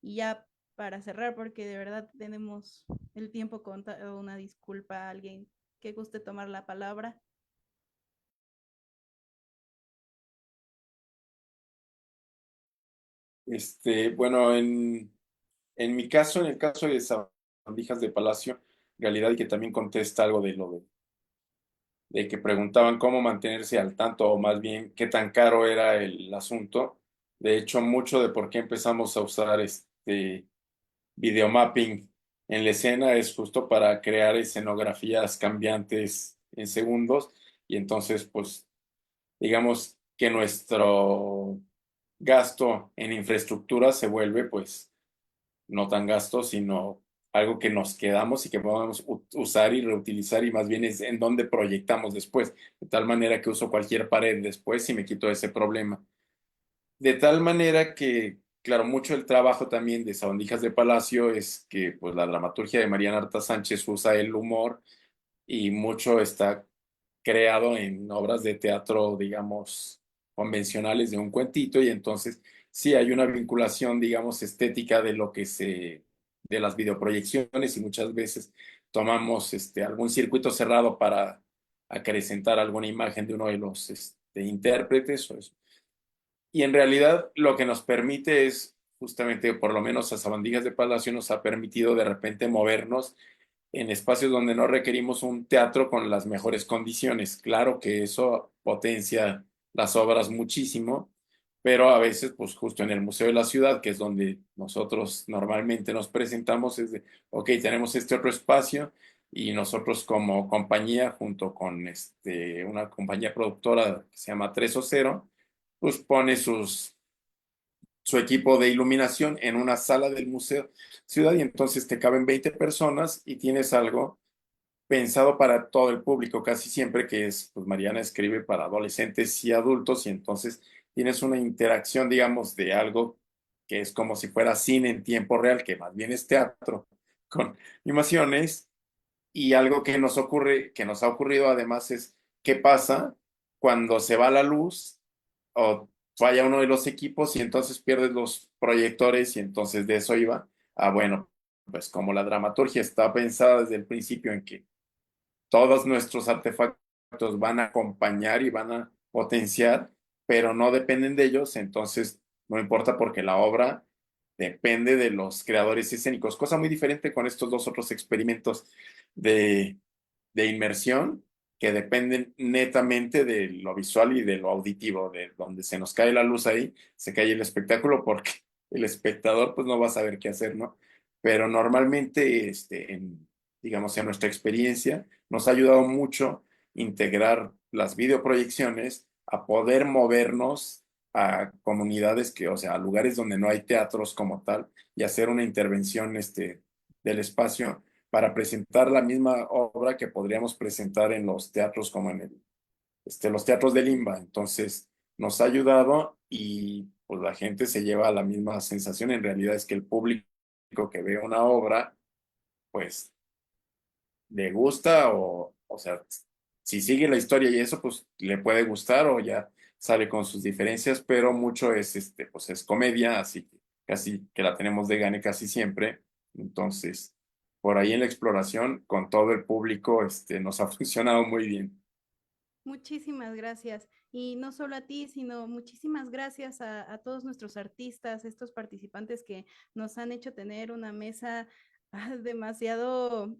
Speaker 3: Y ya para cerrar, porque de verdad tenemos el tiempo contado, una disculpa a alguien que guste tomar la palabra.
Speaker 2: Bueno, en mi caso, en el caso de Sabandijas de Palacio, en realidad, y que también contesta algo de que preguntaban cómo mantenerse al tanto, o más bien qué tan caro era el asunto. De hecho, mucho de por qué empezamos a usar videomapping en la escena es justo para crear escenografías cambiantes en segundos, y entonces, pues, digamos que nuestro gasto en infraestructura se vuelve, pues, no tan gasto, sino algo que nos quedamos y que podemos usar y reutilizar, y más bien es en donde proyectamos después, de tal manera que uso cualquier pared después y me quito ese problema. De tal manera que, claro, mucho del trabajo también de Sabandijas de Palacio es que, pues, la dramaturgia de Mariana Arta Sánchez usa el humor, y mucho está creado en obras de teatro, digamos, convencionales de un cuentito, y entonces sí hay una vinculación, digamos, estética de las videoproyecciones, y muchas veces tomamos algún circuito cerrado para acrecentar alguna imagen de uno de los intérpretes o eso. Y en realidad lo que nos permite es justamente, por lo menos a Sabandijas de Palacio, nos ha permitido de repente movernos en espacios donde no requerimos un teatro con las mejores condiciones. Claro que eso potencia las obras muchísimo, pero a veces, pues justo en el Museo de la Ciudad, que es donde nosotros normalmente nos presentamos, es de, ok, tenemos este otro espacio, y nosotros como compañía, junto con una compañía productora que se llama 3 o 0, pues pone su equipo de iluminación en una sala del Museo Ciudad, y entonces te caben 20 personas y tienes algo pensado para todo el público casi siempre, que es, pues Mariana escribe para adolescentes y adultos, y entonces tienes una interacción, digamos, de algo que es como si fuera cine en tiempo real, que más bien es teatro con animaciones. Y algo que nos ocurre, que nos ha ocurrido además, es qué pasa cuando se va la luz o falla uno de los equipos, y entonces pierdes los proyectores, y entonces de eso iba. Bueno, pues como la dramaturgia está pensada desde el principio en que todos nuestros artefactos van a acompañar y van a potenciar, pero no dependen de ellos, entonces no importa, porque la obra depende de los creadores escénicos. Cosa muy diferente con estos dos otros experimentos de, de inmersión, que dependen netamente de lo visual y de lo auditivo, de donde se nos cae la luz ahí, se cae el espectáculo, porque el espectador pues no va a saber qué hacer, ¿no? Pero normalmente, digamos, en nuestra experiencia, nos ha ayudado mucho integrar las videoproyecciones a poder movernos a comunidades que, o sea, a lugares donde no hay teatros como tal, y hacer una intervención del espacio para presentar la misma obra que podríamos presentar en los teatros como en los teatros de Limba. Entonces, nos ha ayudado y pues la gente se lleva la misma sensación. En realidad es que el público que ve una obra, pues le gusta o sea, si sigue la historia y eso, pues le puede gustar o ya sale con sus diferencias, pero mucho es, pues es comedia, así que casi que la tenemos de gane casi siempre. Entonces, por ahí en la exploración, con todo el público, nos ha funcionado muy bien.
Speaker 3: Muchísimas gracias. Y no solo a ti, sino muchísimas gracias a todos nuestros artistas, estos participantes que nos han hecho tener una mesa demasiado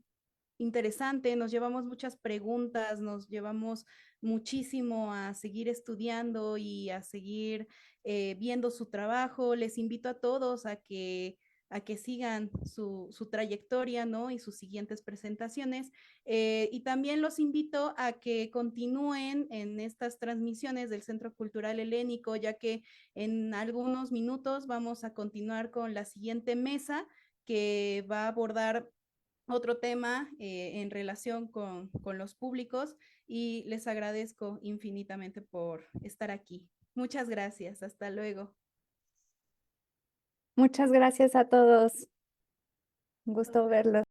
Speaker 3: interesante. Nos llevamos muchas preguntas, nos llevamos muchísimo a seguir estudiando y a seguir viendo su trabajo. Les invito a todos a que sigan su trayectoria, ¿no? Y sus siguientes presentaciones. Y también los invito a que continúen en estas transmisiones del Centro Cultural Helénico, ya que en algunos minutos vamos a continuar con la siguiente mesa que va a abordar otro tema en relación con los públicos y les agradezco infinitamente por estar aquí. Muchas gracias. Hasta luego.
Speaker 4: Muchas gracias a todos. Un gusto verlos.